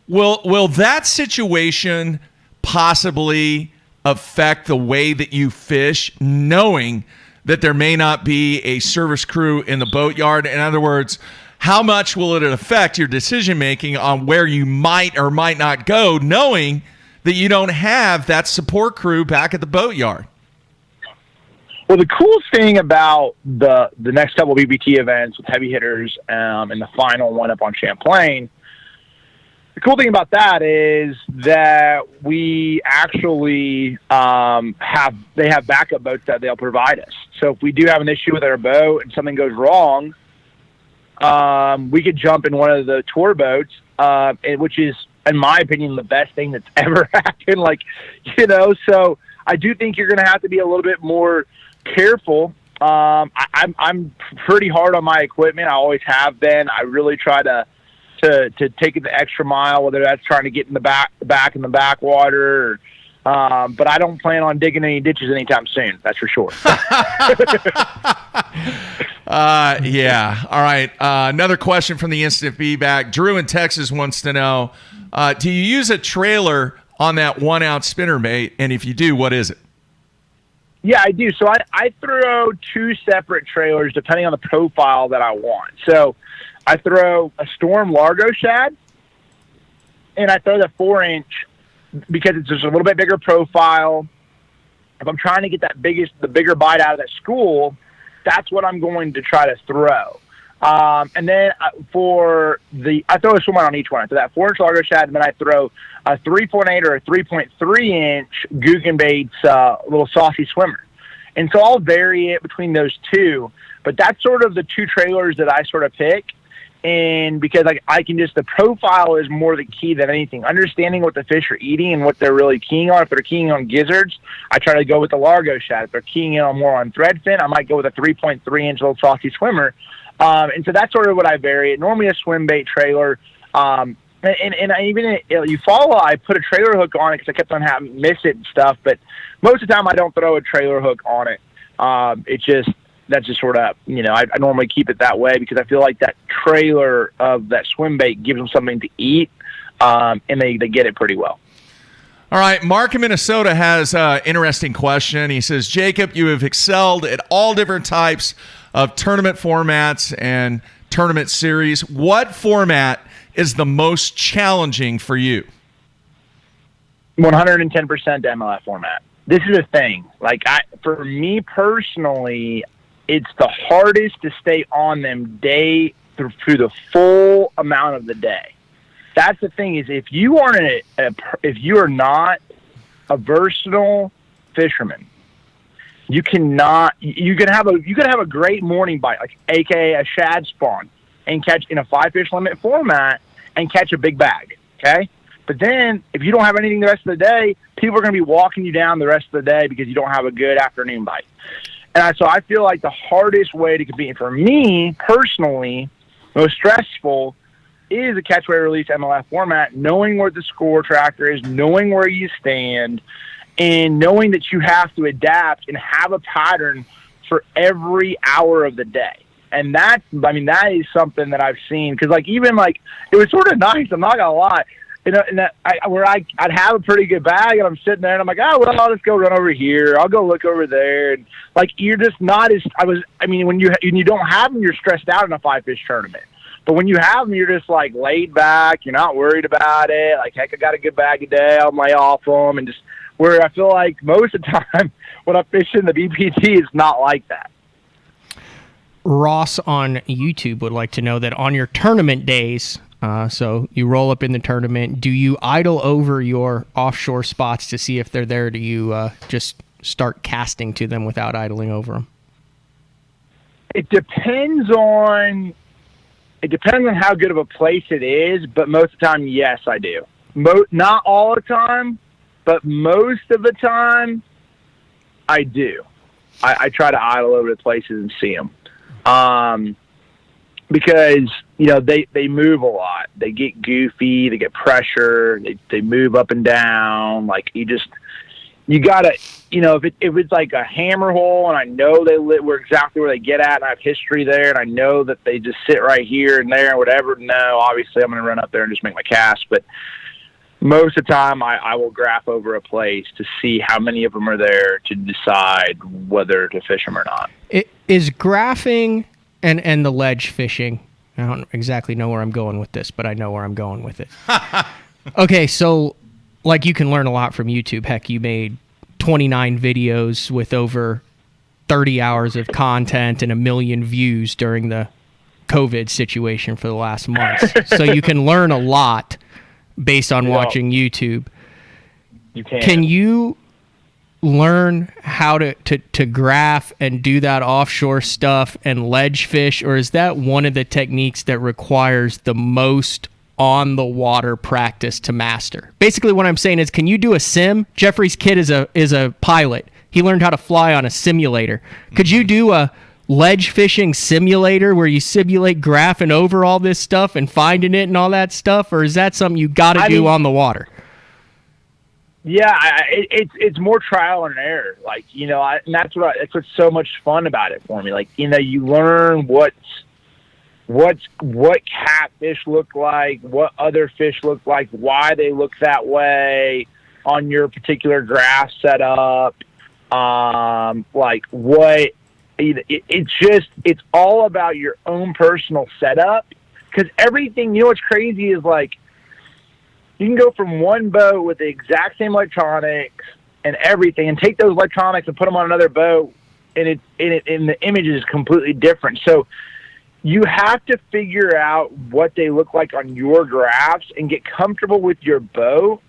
B: Will that situation possibly affect the way that you fish, knowing that there may not be a service crew in the boatyard? In other words, how much will it affect your decision-making on where you might or might not go, knowing that you don't have that support crew back at the boatyard?
G: Well, the coolest thing about the next couple of BBT events with heavy hitters and the final one up on Champlain, the cool thing about that is that we actually they have backup boats that they'll provide us. So if we do have an issue with our boat and something goes wrong, we could jump in one of the tour boats, which is, in my opinion, the best thing that's ever happened. So I do think you're going to have to be a little bit more careful. I'm pretty hard on my equipment. I always have been. I really try to take it the extra mile, whether that's trying to get in the back in the backwater. But I don't plan on digging any ditches anytime soon. That's for sure.
B: Yeah. All right. Another question from the instant feedback. Drew in Texas wants to know, do you use a trailer on that 1 ounce spinnerbait? And if you do, what is it?
G: Yeah, I do. So I throw 2 separate trailers depending on the profile that I want. So I throw a Storm Largo shad, and I throw the 4-inch because it's just a little bit bigger profile. If I'm trying to get the bigger bite out of that school, that's what I'm going to try to throw. And then I throw a swim line on each one. I throw that 4-inch Largo shad, and then I throw a 3.8 or a 3.3-inch Guggenbait's little saucy swimmer. And so I'll vary it between those two. But that's sort of the 2 trailers that I sort of pick. And because I can just, the profile is more the key than anything. Understanding what the fish are eating and what they're really keying on. If they're keying on gizzards, I try to go with the Largo shad. If they're keying in on more on threadfin, I might go with a 3.3-inch little saucy swimmer. And so that's sort of what I vary it. Normally a swim bait trailer. And and I even you follow. I put a trailer hook on it because I kept on having miss it and stuff. But most of the time, I don't throw a trailer hook on it. That's just sort of, I normally keep it that way because I feel like that trailer of that swim bait gives them something to eat, and they get it pretty well.
B: All right, Mark in Minnesota has an interesting question. He says, Jacob, you have excelled at all different types of tournament formats and tournament series. What format is the most challenging for you?
G: 110% MLF format. This is a thing. For me personally, it's the hardest to stay on them day through the full amount of the day. That's the thing is if you are not a versatile fisherman, you can have a great morning bite, like aka a shad spawn, and catch in a 5-fish limit format and catch a big bag. Okay, but then if you don't have anything the rest of the day, people are going to be walking you down the rest of the day because you don't have a good afternoon bite. And so I feel like the hardest way to compete, and for me personally, most stressful, is a catch, weight, release MLF format, knowing where the score tracker is, knowing where you stand, and knowing that you have to adapt and have a pattern for every hour of the day. And that is something that I've seen. Because, it was sort of nice, I'm not going to lie. I'd have a pretty good bag, and I'm sitting there, and I'm like, I'll just go run over here. I'll go look over there. And, you're just not as when you don't have them, you're stressed out in a 5-fish tournament. But when you have them, you're just, laid back. You're not worried about it. Heck, I got a good bag today. I'll lay off them. And just where I feel like most of the time when I'm fishing the BPT, it's not like that.
C: Ross on YouTube would like to know that on your tournament days, so you roll up in the tournament, do you idle over your offshore spots to see if they're there? Do you just start casting to them without idling over them?
G: It depends on how good of a place it is, but most of the time, yes, I do. Not all the time, but most of the time, I do. I try to idle over the places and see them. Because, they move a lot. They get goofy, they get pressure, they move up and down. You gotta, if it's like a hammer hole and I know we're exactly where they get at and I have history there and I know that they just sit right here and there and whatever, no, obviously I'm going to run up there and just make my cast. But most of the time I will graph over a place to see how many of them are there to decide whether to fish them or not.
C: Is graphing and the ledge fishing, I don't exactly know where I'm going with this, but I know where I'm going with it. Okay, so you can learn a lot from YouTube. Heck, you made 29 videos with over 30 hours of content and 1 million views during the COVID situation for the last month. So you can learn a lot based on watching YouTube.
G: You can.
C: Can you learn how to graph and do that offshore stuff and ledge fish, or is that one of the techniques that requires the most on the water practice to master? Basically what I'm saying is, can you do a sim? Jeffrey's kid is a pilot. He learned how to fly on a simulator. Could you do a ledge fishing simulator where you simulate graphing over all this stuff and finding it and all that stuff, or is that something you got to do on the water?
G: Yeah, it's more trial and error. And that's what's so much fun about it for me. You learn what catfish look like, what other fish look like, why they look that way on your particular graph setup. It's all about your own personal setup. Because everything, what's crazy is you can go from one boat with the exact same electronics and everything and take those electronics and put them on another boat, and the image is completely different. So you have to figure out what they look like on your graphs and get comfortable with your boat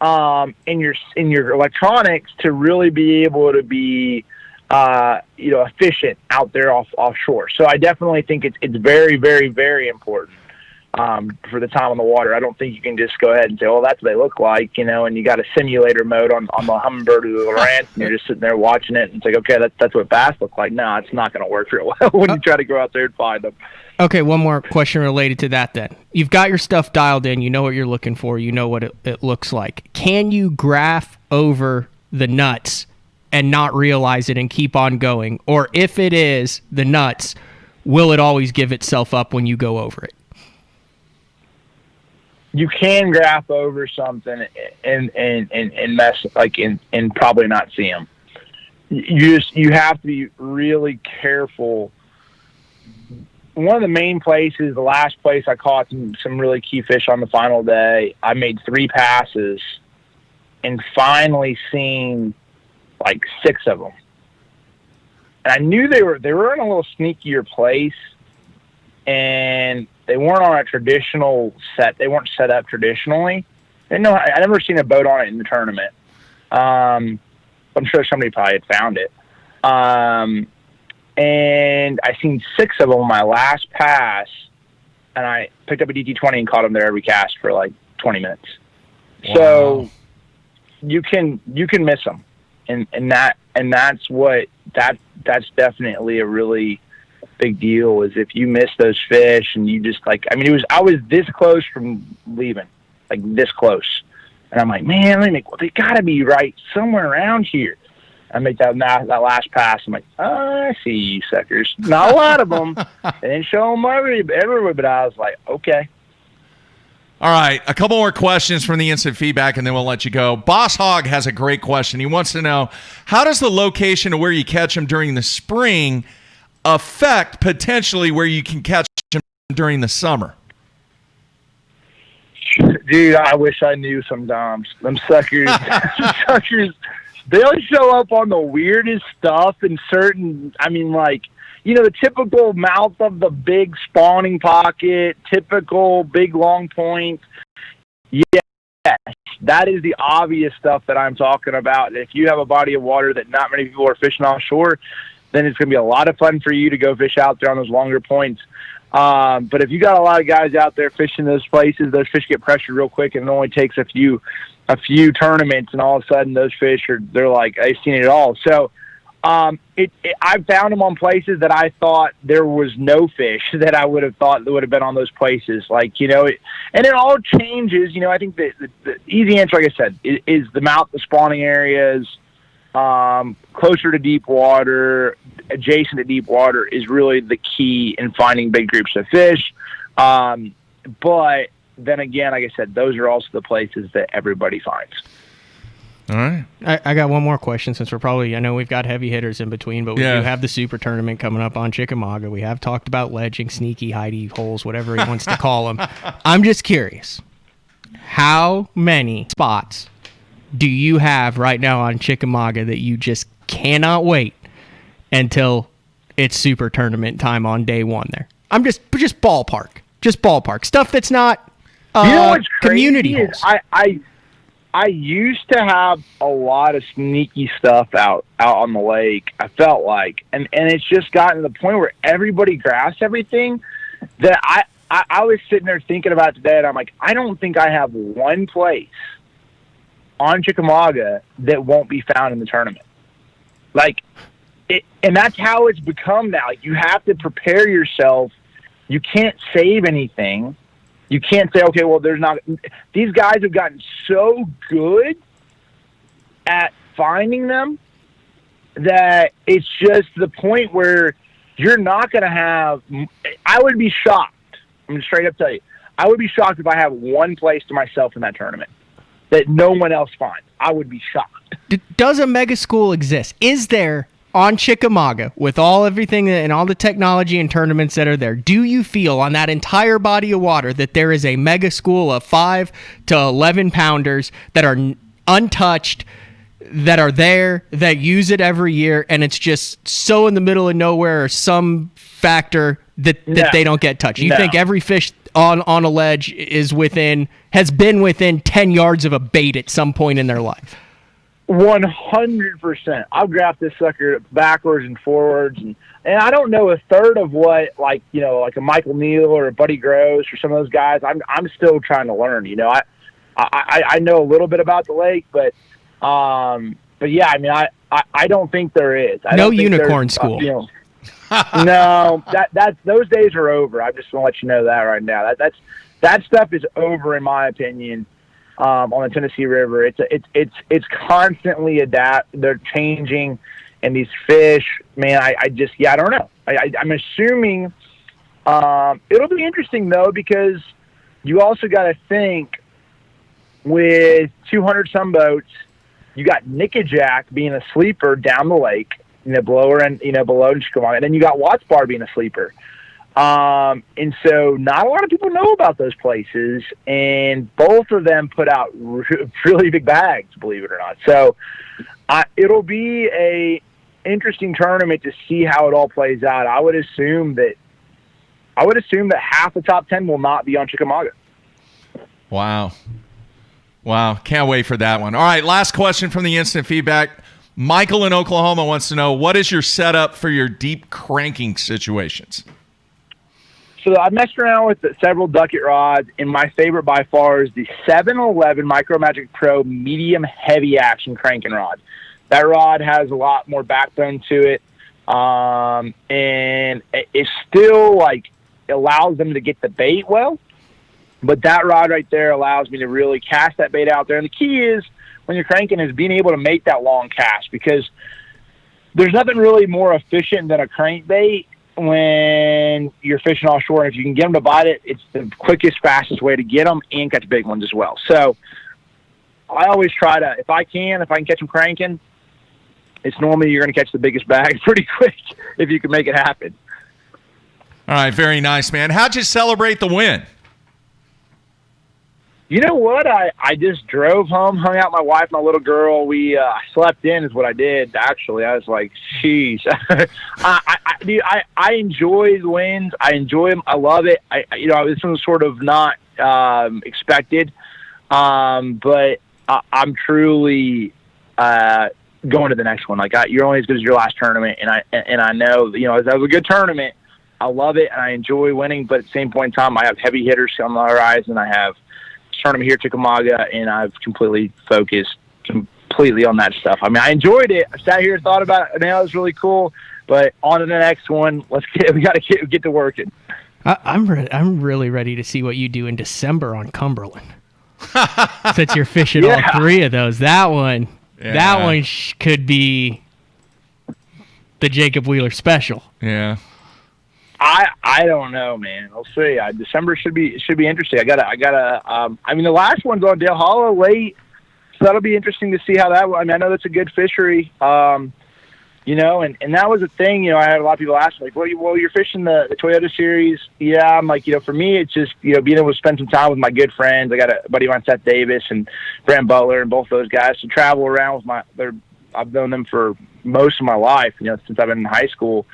G: and your electronics to really be able to be efficient out there offshore. So I definitely think it's very, very, very important for the time on the water. I don't think you can just go ahead and say, well, that's what they look like, and you got a simulator mode on the Humminbird or the Lowrance, and you're just sitting there watching it, and it's like, okay, that's what bass look like. No, it's not going to work real well when you try to go out there and find them.
C: Okay, one more question related to that then. You've got your stuff dialed in. You know what you're looking for. You know what it looks like. Can you graph over the nuts and not realize it and keep on going? Or if it is the nuts, will it always give itself up when you go over it?
G: You can graph over something and mess and probably not see them. You have to be really careful. One of the main places, the last place I caught some really key fish on the final day, I made 3 passes and finally seen like 6 of them. And I knew they were in a little sneakier place, and they weren't on a traditional set. They weren't set up traditionally. I never seen a boat on it in the tournament. I'm sure somebody probably had found it. And I seen 6 of them on my last pass, and I picked up a DT20 and caught them there every cast for like 20 minutes. Wow. So you can miss them, and that's definitely a really big deal. Is if you miss those fish and you just I was this close from leaving, like this close, and I'm like, man, they gotta be right somewhere around here. I make that last pass. I'm like, oh, I see you suckers. Not a lot of them. They didn't show them everywhere, but I was like, okay.
B: All right, a couple more questions from the instant feedback, and then we'll let you go. Boss Hog has a great question. He wants to know, how does the location of where you catch them during the spring affect potentially where you can catch them during the summer?
G: Dude, I wish I knew sometimes. Them suckers, they'll show up on the weirdest stuff in certain, the typical mouth of the big spawning pocket, typical big long point. Yes, that is the obvious stuff that I'm talking about. If you have a body of water that not many people are fishing offshore, then it's going to be a lot of fun for you to go fish out there on those longer points. But if you got a lot of guys out there fishing those places, those fish get pressured real quick, and it only takes a few tournaments, and all of a sudden those fish they're like, I've seen it all. So I've found them on places that I thought there was no fish that I would have thought that would have been on those places. And it all changes. I think the easy answer, like I said, is the mouth, the spawning areas, closer to deep water, adjacent to deep water is really the key in finding big groups of fish. But then again, like I said, those are also the places that everybody finds.
B: All right.
C: I got one more question, since I know we've got heavy hitters in between, but we do have the super tournament coming up on Chickamauga. We have talked about ledging, sneaky, hidey holes, whatever he wants to call them. I'm just curious, how many spots do you have right now on Chickamauga that you just cannot wait until it's super tournament time on day one there? I'm just ballpark stuff that's not
G: what's
C: community
G: crazy
C: holes.
G: I used to have a lot of sneaky stuff out on the lake, I felt like, and it's just gotten to the point where everybody grasped everything that I was sitting there thinking about today, and I'm like, I don't think I have one place on Chickamauga that won't be found in the tournament. And that's how it's become now. You have to prepare yourself. You can't save anything. You can't say, okay, well, there's not. These guys have gotten so good at finding them that it's just the point where you're not going to have. I would be shocked. I'm going to straight up tell you. I would be shocked if I have one place to myself in that tournament that no one else finds. I would be shocked.
C: Does a mega school exist? Is there on Chickamauga, with everything and all the technology and tournaments that are there, do you feel on that entire body of water that there is a mega school of 5 to 11 pounders that are untouched, that are there, that use it every year, and it's just so in the middle of nowhere or some factor that they don't get touched? You think every fish on a ledge has been within 10 yards of a bait at some point in their life?
G: 100%. I'll grab this sucker backwards and forwards, and I don't know a third of what, like a Michael Neal or a Buddy Gross or some of those guys. I'm still trying to learn. I know a little bit about the lake, but yeah, I don't think there is.
C: No unicorn school.
G: No, that's those days are over. I just want to let you know that right now. That stuff is over, in my opinion. On the Tennessee River, it's constantly they're changing, and these fish, man, I don't know. I'm assuming it'll be interesting though, because you also got to think with 200 some boats, you got Nickajack being a sleeper down the lake, below Chickamauga, and then you got Watts Bar being a sleeper. And so not a lot of people know about those places, and both of them put out really big bags, believe it or not. So it'll be a interesting tournament to see how it all plays out. I would assume that half the top 10 will not be on Chickamauga.
B: Wow. Can't wait for that one. All right, last question from the instant feedback. Michael in Oklahoma wants to know, what is your setup for your deep cranking situations?
G: So I've messed around with several Ducket rods, and my favorite by far is the 711 Micromagic Pro medium heavy action cranking rod. That rod has a lot more backbone to it, and it still allows them to get the bait well. But that rod right there allows me to really cast that bait out there. And the key is, when you're cranking, is being able to make that long cast, because there's nothing really more efficient than a crankbait when you're fishing offshore. And if you can get them to bite it, it's the quickest, fastest way to get them and catch big ones as well. So I always try to, if I can catch them cranking, it's normally you're going to catch the biggest bag pretty quick if you can make it happen.
B: All right, very nice, man. How'd you celebrate the win?
G: You know what? I just drove home, hung out with my wife, my little girl. We slept in is what I did, actually. I was like, geez. I enjoy the wins. I enjoy them. I love it. This was sort of not expected, but I'm truly going to the next one. You're only as good as your last tournament, and I know, that was a good tournament. I love it, and I enjoy winning, but at the same point in time, I have heavy hitters on the horizon. I have tournament here at Chickamauga, and I've completely focused on that stuff. I mean, I enjoyed it. I sat here and thought about it, and that was really cool. But on to the next one. We got to get to working.
C: I'm really ready to see what you do in December on Cumberland. Since you're fishing all three of those, that one could be the Jacob Wheeler special.
B: Yeah.
G: I don't know, man. We'll see. December should be interesting. I gotta. The last one's on Dale Hollow late, so that'll be interesting to see how that. I know that's a good fishery. And that was a thing. I had a lot of people ask me, well, you're fishing the Toyota Series. Yeah, I'm like, for me, it's just being able to spend some time with my good friends. I got a buddy of mine, Seth Davis, and Brent Butler, and both those guys to travel around with I've known them for most of my life. Since I've been in high school.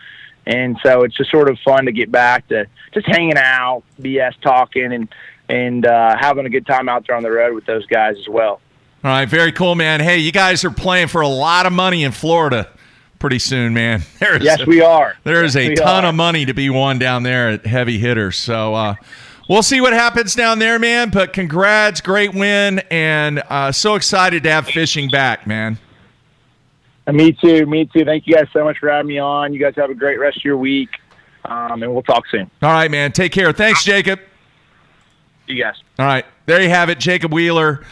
G: And so it's just sort of fun to get back to just hanging out, BS talking, and having a good time out there on the road with those guys as well.
B: All right, very cool, man. Hey, you guys are playing for a lot of money in Florida pretty soon, man.
G: We are.
B: There is a ton of money to be won down there at Heavy Hitters. So we'll see what happens down there, man. But congrats, great win, and so excited to have fishing back, man.
G: Me too. Thank you guys so much for having me on. You guys have a great rest of your week, and we'll talk soon.
B: All right, man. Take care. Thanks, Jacob.
G: You guys.
B: All right. There you have it, Jacob Wheeler.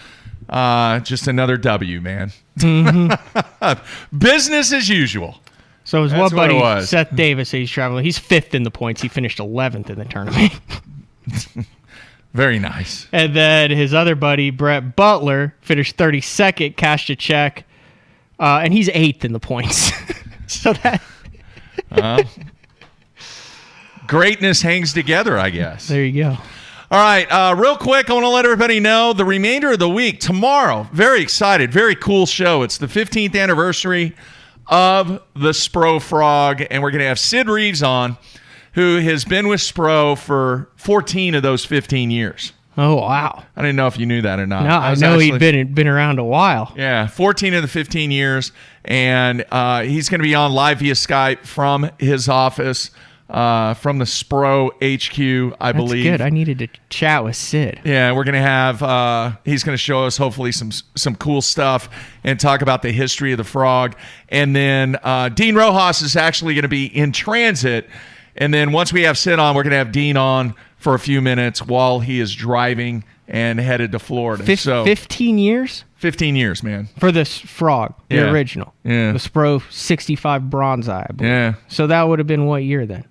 B: Just another W, man.
C: Mm-hmm.
B: Business as usual.
C: So his one buddy, Seth Davis, he's traveling. He's 5th in the points. He finished 11th in the tournament.
B: Very nice.
C: And then his other buddy, Brett Butler, finished 32nd, cashed a check. And he's 8th in the points. So that
B: greatness hangs together, I guess.
C: There you go.
B: All right, real quick, I want to let everybody know the remainder of the week, tomorrow, very excited, very cool show. It's the 15th anniversary of the Spro Frog, and we're going to have Sid Reeves on, who has been with Spro for 14 of those 15 years.
C: Oh, wow.
B: I didn't know if you knew that or not.
C: No, I know he'd been around a while.
B: Yeah, 14 of the 15 years, and he's going to be on live via Skype from his office from the Spro HQ, I believe.
C: That's good. I needed to chat with Sid.
B: Yeah, we're going to have, he's going to show us hopefully some cool stuff and talk about the history of the frog. And then Dean Rojas is actually going to be in transit. And then once we have Sid on, we're going to have Dean on for a few minutes while he is driving and headed to Florida.
C: 15 years?
B: 15 years, man.
C: For this frog, the original.
B: Yeah.
C: The Spro 65 Bronze Eye, I believe.
B: Yeah.
C: So that would have been what year then?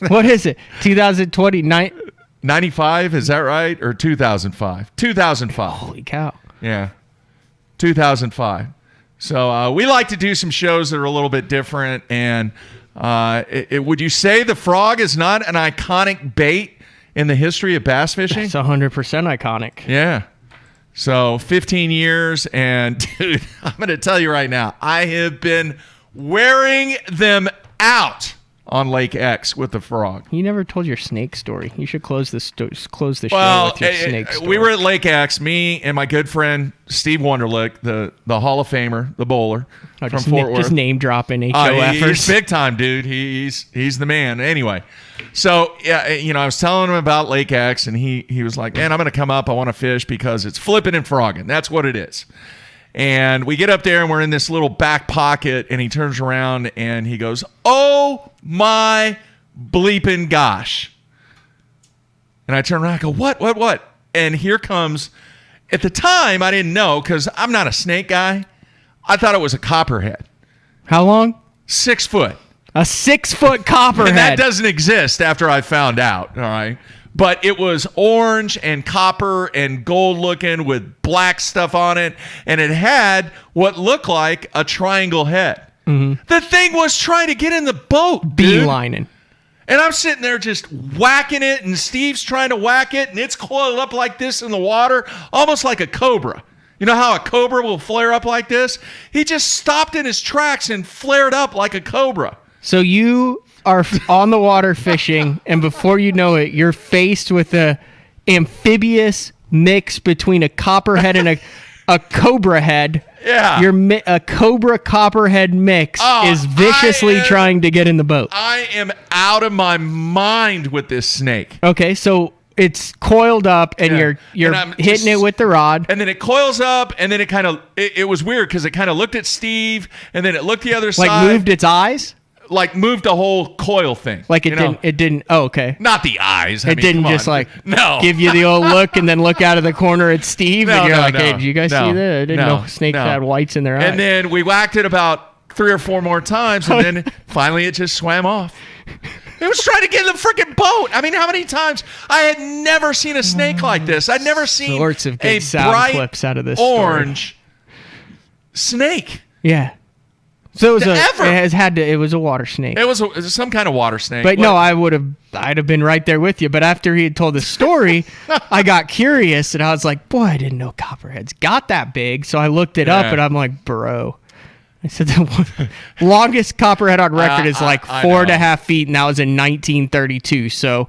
C: What is it? 2020?
B: 95, is that right? Or 2005? 2005.
C: Holy cow.
B: Yeah. 2005. So we like to do some shows that are a little bit different. And would you say the frog is not an iconic bait in the history of bass fishing?
C: It's 100% iconic.
B: Yeah. So 15 years. And, dude, I'm going to tell you right now, I have been wearing them out on Lake X with the frog.
C: You never told your snake story. You should close the show with your snake story.
B: We were at Lake X, me and my good friend Steve Wunderlich, the Hall of Famer, the bowler from Fort Worth.
C: Just name dropping HOFers.
B: He's big time, dude. He's the man. Anyway, so I was telling him about Lake X, and he was like, "Man, I'm going to come up. I want to fish because it's flipping and frogging. That's what it is." And we get up there, and we're in this little back pocket, and he turns around, and he goes, "Oh, my bleeping gosh." And I turn around, I go, what? And here comes, at the time, I didn't know, because I'm not a snake guy. I thought it was a copperhead.
C: How long?
B: 6 foot.
C: A 6-foot copperhead.
B: And that doesn't exist after I found out, all right? But it was orange and copper and gold looking with black stuff on it. And it had what looked like a triangle head.
C: Mm-hmm.
B: The thing was trying to get in the boat, dude.
C: Beelining.
B: And I'm sitting there just whacking it, and Steve's trying to whack it, and it's coiled up like this in the water, almost like a cobra. You know how a cobra will flare up like this? He just stopped in his tracks and flared up like a cobra.
C: So you are on the water fishing, and before you know it, you're faced with a amphibious mix between a copperhead and a cobra head.
B: Yeah.
C: A cobra copperhead mix is viciously trying to get in the boat.
B: I am out of my mind with this snake.
C: Okay, so it's coiled up, and you're hitting it with the rod.
B: And then it coils up, and then it was weird because it kind of looked at Steve, and then it looked the other side.
C: Like moved its eyes?
B: Like moved the whole coil thing.
C: Like it didn't. Oh, okay.
B: Not the eyes.
C: It didn't just give you the old look and then look out of the corner at Steve and you're like, hey, did you guys see that? I didn't know snakes had whites in their eyes.
B: And then we whacked it about 3 or 4 more times, and then finally it just swam off. It was trying to get in the freaking boat. I mean, how many times? I had never seen a snake like this. I'd never seen
C: sorts of good
B: a
C: sound
B: bright
C: clips out of this
B: orange snake.
C: Yeah. So it was a water snake.
B: It was some kind of water snake.
C: But no, I'd have been right there with you. But after he had told the story, I got curious and I was like, boy, I didn't know copperheads got that big. So I looked it up and I'm like, bro. I said the longest copperhead on record is like 4.5 feet, and that was in 1932. So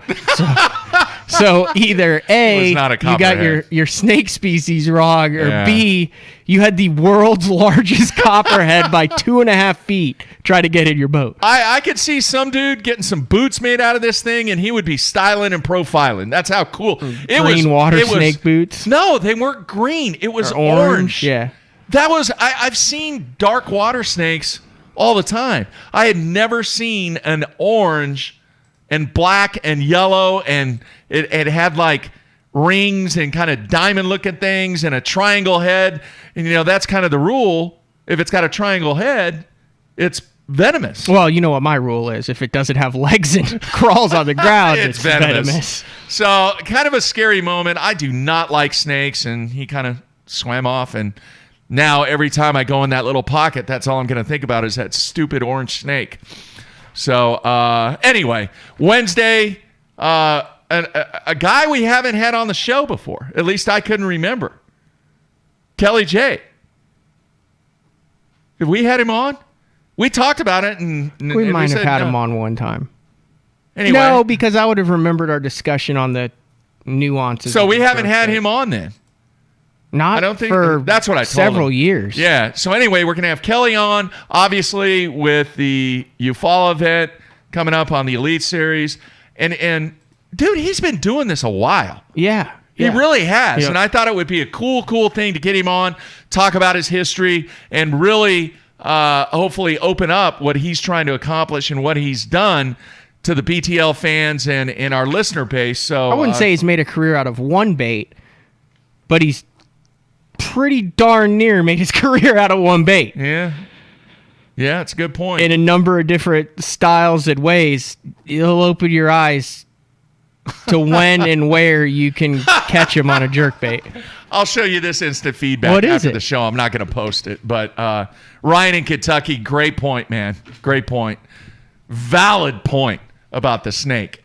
C: either A, you got your snake species wrong, or B, you had the world's largest copperhead by 2.5 feet try to get in your boat.
B: I could see some dude getting some boots made out of this thing, and he would be styling and profiling. That's how cool.
C: Green water snake boots?
B: No, they weren't green. It was orange.
C: Yeah.
B: That was, I've seen dark water snakes all the time. I had never seen an orange and black and yellow, and it had like rings and kind of diamond looking things and a triangle head. And that's kind of the rule. If it's got a triangle head, it's venomous.
C: Well, you know what my rule is. If it doesn't have legs and crawls on the ground, it's venomous.
B: So kind of a scary moment. I do not like snakes, and he kind of swam off, and now every time I go in that little pocket, that's all I'm going to think about is that stupid orange snake. So anyway, Wednesday, a guy we haven't had on the show before. At least I couldn't remember. Kelly J. Have we had him on? We talked about it, and
C: we might have had him on one time.
B: Anyway,
C: no, because I would have remembered our discussion on the nuances.
B: So we haven't had him on then.
C: Not
B: I don't think
C: for
B: that's what I told
C: several
B: him.
C: years.
B: Yeah. So anyway, we're going to have Kelly on, obviously, with the Eufaula event coming up on the Elite Series. And dude, he's been doing this a while.
C: Yeah.
B: He really has.
C: Yep.
B: And I thought it would be a cool thing to get him on, talk about his history, and really hopefully open up what he's trying to accomplish and what he's done to the BTL fans and our listener base. So
C: I wouldn't say he's made a career out of one bait, but he's pretty darn near made his career out of one bait.
B: Yeah. Yeah, it's a good point.
C: In a number of different styles and ways, it'll open your eyes to when and where you can catch him on a jerkbait.
B: I'll show you this instant feedback
C: What is
B: after
C: it?
B: the show. I'm not going to post it, but Ryan in Kentucky, great point, man. Great point. Valid point about the snake.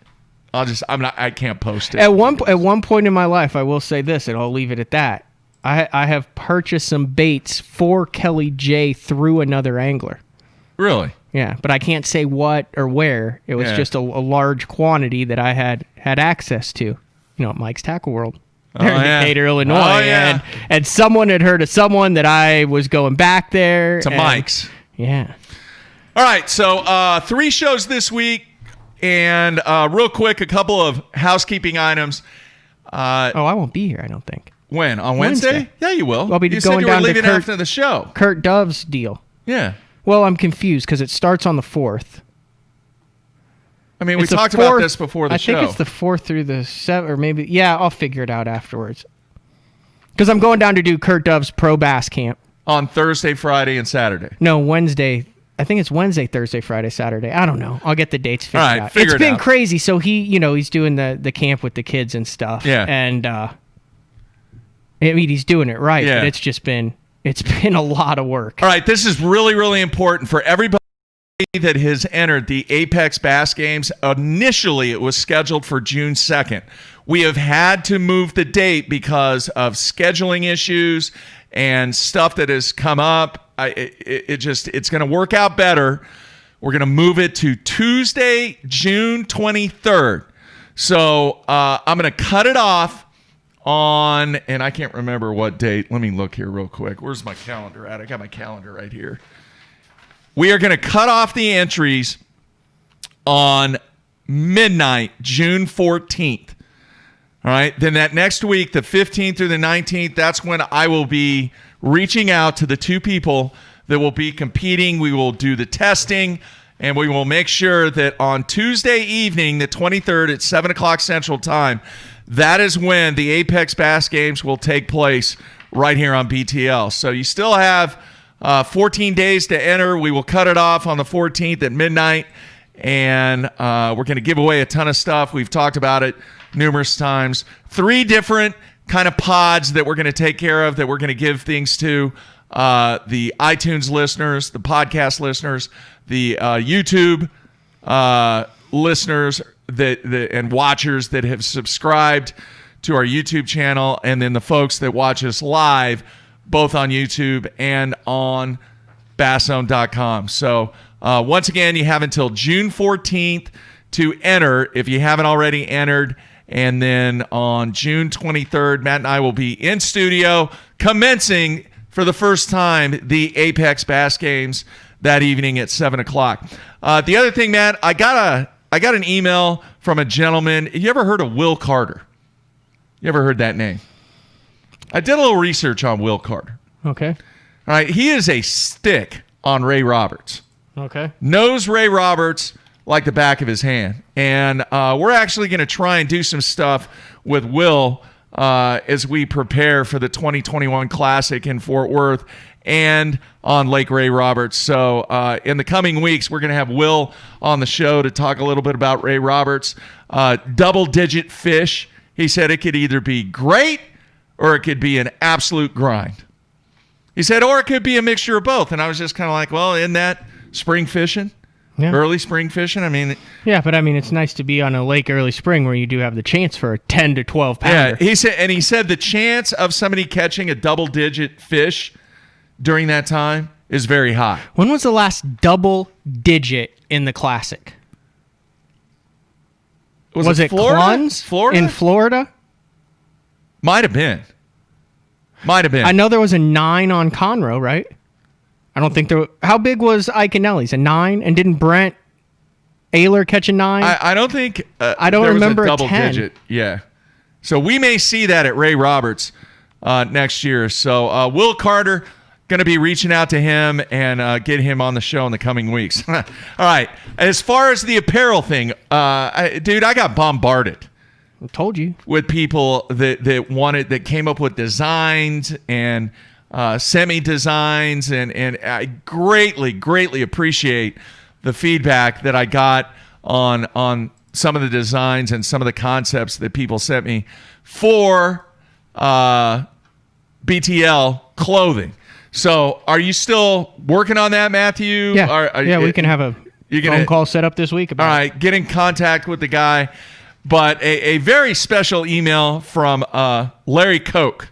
B: I can't post it.
C: At one point in my life, I will say this, and I'll leave it at that. I have purchased some baits for Kelly J through another angler.
B: Really?
C: Yeah, but I can't say what or where. It was just a large quantity that I had access to. At Mike's Tackle World. There in Decatur, Illinois.
B: Oh, yeah.
C: And someone had heard of someone that I was going back there.
B: To Mike's.
C: Yeah.
B: All right, so 3 shows this week, and real quick, a couple of housekeeping items.
C: I won't be here, I don't think.
B: When? On Wednesday? Yeah, you will.
C: I'll be
B: you
C: going
B: said you
C: down
B: were
C: to
B: leaving after the show.
C: Kurt Dove's deal.
B: Yeah.
C: Well, I'm confused because it starts on the 4th.
B: I mean, we talked about this before the show.
C: I think it's the 4th through the 7th, or maybe, yeah, I'll figure it out afterwards. Because I'm going down to do Kurt Dove's Pro Bass Camp.
B: On Thursday, Friday, and Saturday.
C: No, Wednesday. I think it's Wednesday, Thursday, Friday, Saturday. I don't know. I'll get the dates figured
B: out.
C: It's been crazy. So he's doing the camp with the kids and stuff.
B: Yeah.
C: And, I mean, he's doing it right.
B: Yeah.
C: But it's been a lot of work.
B: All right, this is really, really important for everybody that has entered the Apex Bass Games. Initially, it was scheduled for June 2nd. We have had to move the date because of scheduling issues and stuff that has come up. It's going to work out better. We're going to move it to Tuesday, June 23rd. So I'm going to cut it off on, and I can't remember what date. Let me look here real quick. Where's my calendar at? I got my calendar right here. We are going to cut off the entries on midnight, June 14th. All right. Then that next week, the 15th through the 19th, that's when I will be reaching out to the 2 people that will be competing. We will do the testing, and we will make sure that on Tuesday evening, the 23rd at 7 o'clock Central Time, that is when the Apex Bass Games will take place right here on BTL. So you still have 14 days to enter. We will cut it off on the 14th at midnight, and we're going to give away a ton of stuff. We've talked about it numerous times. 3 different kind of pods that we're going to take care of, that we're going to give things to the iTunes listeners, the podcast listeners, the YouTube listeners and watchers that have subscribed to our YouTube channel, and then the folks that watch us live both on YouTube and on basszone.com. So once again, you have until June 14th to enter if you haven't already entered. And then on June 23rd, Matt and I will be in studio commencing for the first time the Apex Bass Games that evening at 7 o'clock. The other thing, Matt, I got an email from a gentleman. You ever heard of Will Carter? You ever heard that name? I did a little research on Will Carter.
C: Okay.
B: All right. He is a stick on Ray Roberts.
C: Okay.
B: Knows Ray Roberts like the back of his hand. And we're actually going to try and do some stuff with Will as we prepare for the 2021 Classic in Fort Worth and on Lake Ray Roberts. So in the coming weeks, we're going to have Will on the show to talk a little bit about Ray Roberts. Double-digit fish. He said it could either be great or it could be an absolute grind. He said, or it could be a mixture of both. And I was just kind of like, well, isn't that spring fishing?
C: Yeah.
B: Early spring fishing? I mean...
C: Yeah, but I mean, it's nice to be on a lake early spring where you do have the chance for a 10 to 12 pounder.
B: Yeah, he said the chance of somebody catching a double-digit fish during that time is very high.
C: When was the last double digit in the Classic? Was it
B: Florida?
C: Cluns?
B: Florida?
C: In Florida?
B: Might have been.
C: I know there was a 9 on Conroe, right? I don't think there... How big was Ike and Nellie's? A 9? And didn't Brent Ayler catching 9.
B: I don't think
C: I don't
B: there was
C: remember
B: a
C: a
B: double
C: 10.
B: digit. Yeah. So we may see that at Ray Roberts next year. So Will Carter, going to be reaching out to him and get him on the show in the coming weeks. All right. As far as the apparel thing, dude, I got bombarded.
C: I told you.
B: With people that came up with designs and semi-designs, and I greatly appreciate the feedback that I got on some of the designs and some of the concepts that people sent me for BTL clothing. So are you still working on that, Matthew?
C: Yeah, we can have a phone call set up this week about
B: All right, get in contact with the guy. But a very special email from Larry Koch.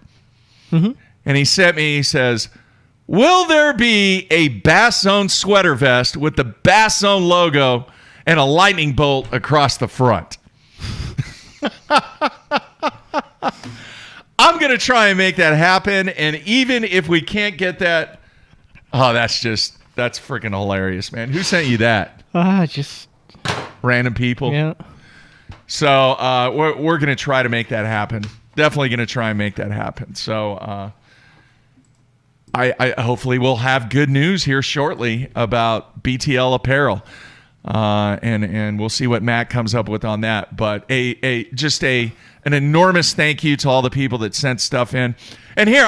C: Mm-hmm.
B: And he says, will there be a Bass Zone sweater vest with the Bass Zone logo and a lightning bolt across the front? I'm going to try and make that happen. And even if we can't get that, that's freaking hilarious, man. Who sent you that?
C: Just
B: random people.
C: Yeah.
B: So we're going to try to make that happen. Definitely going to try and make that happen. So I hopefully we'll have good news here shortly about BTL apparel. And we'll see what Matt comes up with on that. But an enormous thank you to all the people that sent stuff in. And here,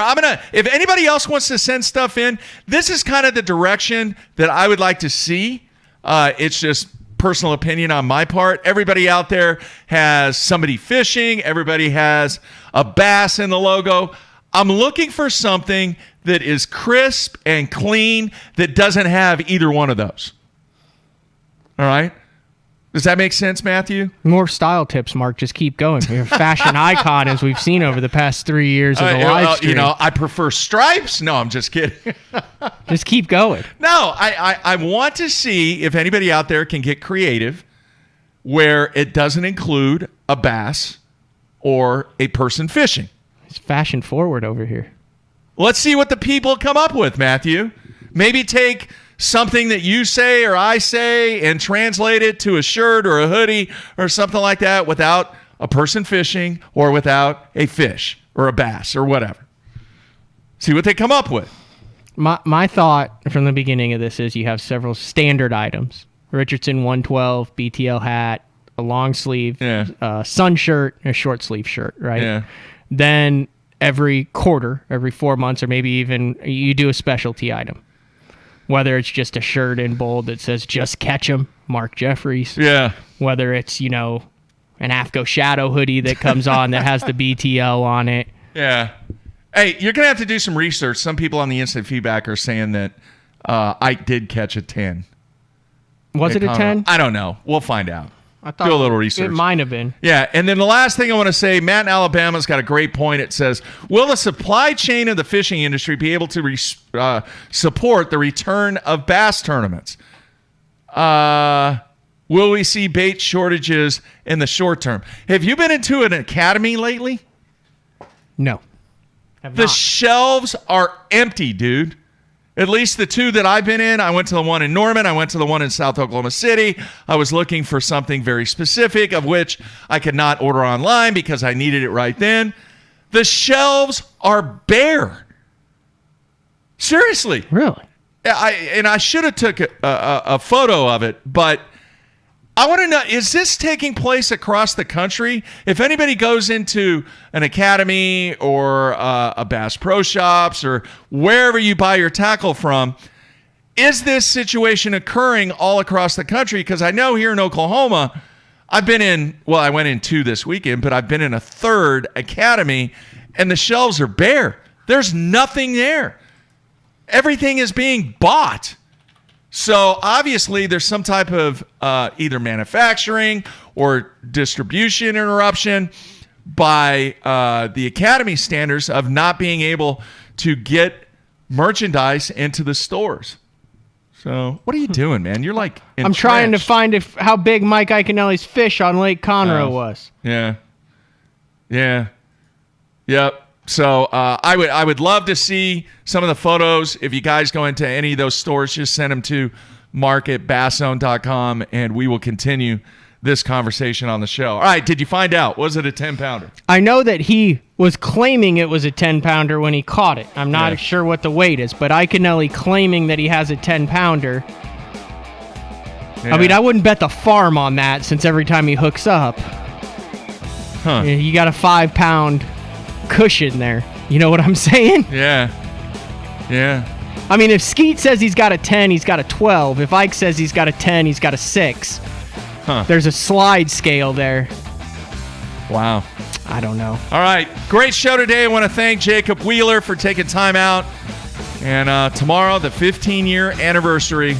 B: if anybody else wants to send stuff in, this is kind of the direction that I would like to see. It's just personal opinion on my part. Everybody out there has somebody fishing. Everybody has a bass in the logo. I'm looking for something that is crisp and clean that doesn't have either one of those. All right? Does that make sense, Matthew?
C: More style tips, Mark. Just keep going. You're a fashion icon, as we've seen over the past 3 years of the live stream.
B: I prefer stripes. No, I'm just kidding.
C: Just keep going.
B: No, I want to see if anybody out there can get creative where it doesn't include a bass or a person fishing.
C: It's fashion forward over here.
B: Let's see what the people come up with, Matthew. Maybe take something that you say or I say and translate it to a shirt or a hoodie or something like that without a person fishing or without a fish or a bass or whatever. See what they come up with.
C: My thought from the beginning of this is you have several standard items. Richardson 112, BTL hat, a long sleeve sun shirt, and a short sleeve shirt, right?
B: Yeah.
C: Then every quarter, every 4 months, or maybe even you do a specialty item. Whether it's just a shirt in bold that says "Just Catch 'em," Mark Jeffries.
B: Yeah.
C: Whether it's an AFCO Shadow hoodie that comes on that has the BTL on it.
B: Yeah. Hey, you're gonna have to do some research. Some people on the instant feedback are saying that Ike did catch a 10.
C: Was it a 10?
B: I don't know. We'll find out.
C: I thought
B: do a little research.
C: It might have been.
B: Yeah, and then the last thing I want to say, Matt in Alabama's got a great point. It says, will the supply chain of the fishing industry be able to support the return of bass tournaments? Will we see bait shortages in the short term? Have you been into an academy lately?
C: No.
B: The shelves are empty, dude. At least the two that I've been in. I went to the one in Norman. I went to the one in South Oklahoma City. I was looking for something very specific, of which I could not order online because I needed it right then. The shelves are bare. Seriously.
C: Really?
B: I should have took a photo of it, but I want to know, is this taking place across the country? If anybody goes into an academy or a Bass Pro Shops or wherever you buy your tackle from, is this situation occurring all across the country? Because I know here in Oklahoma, I went in 2 this weekend, but I've been in a 3rd academy, and the shelves are bare. There's nothing there. Everything is being bought. So obviously there's some type of either manufacturing or distribution interruption by the academy standards of not being able to get merchandise into the stores. So what are you doing, man? You're like entrenched.
C: I'm trying to find how big Mike Iaconelli's fish on Lake Conroe was.
B: Yeah. Yeah. Yep. So I would love to see some of the photos. If you guys go into any of those stores, just send them to Mark at basszone.com, and we will continue this conversation on the show. All right, did you find out? Was it a 10-pounder?
C: I know that he was claiming it was a 10-pounder when he caught it. I'm not sure what the weight is, but Iaconelli claiming that he has a 10-pounder.
B: Yeah.
C: I mean, I wouldn't bet the farm on that since every time he hooks up, you got a 5-pound cushion there. You know what I'm saying?
B: Yeah.
C: I mean, if Skeet says he's got a 10, he's got a 12. If Ike says he's got a 10, he's got a 6. There's a slide scale there.
B: Wow.
C: I don't know.
B: All right. Great show today. I want to thank Jacob Wheeler for taking time out. And tomorrow, the 15-year anniversary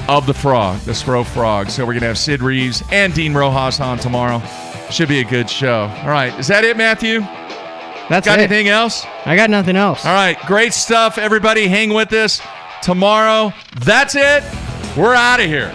B: of the Spro Frog. So we're going to have Sid Reeves and Dean Rojas on tomorrow. Should be a good show. All right. Is that it, Matthew?
C: That's
B: got
C: it.
B: Anything else?
C: I got nothing else.
B: All right. Great stuff. Everybody hang with us tomorrow. That's it. We're out of here.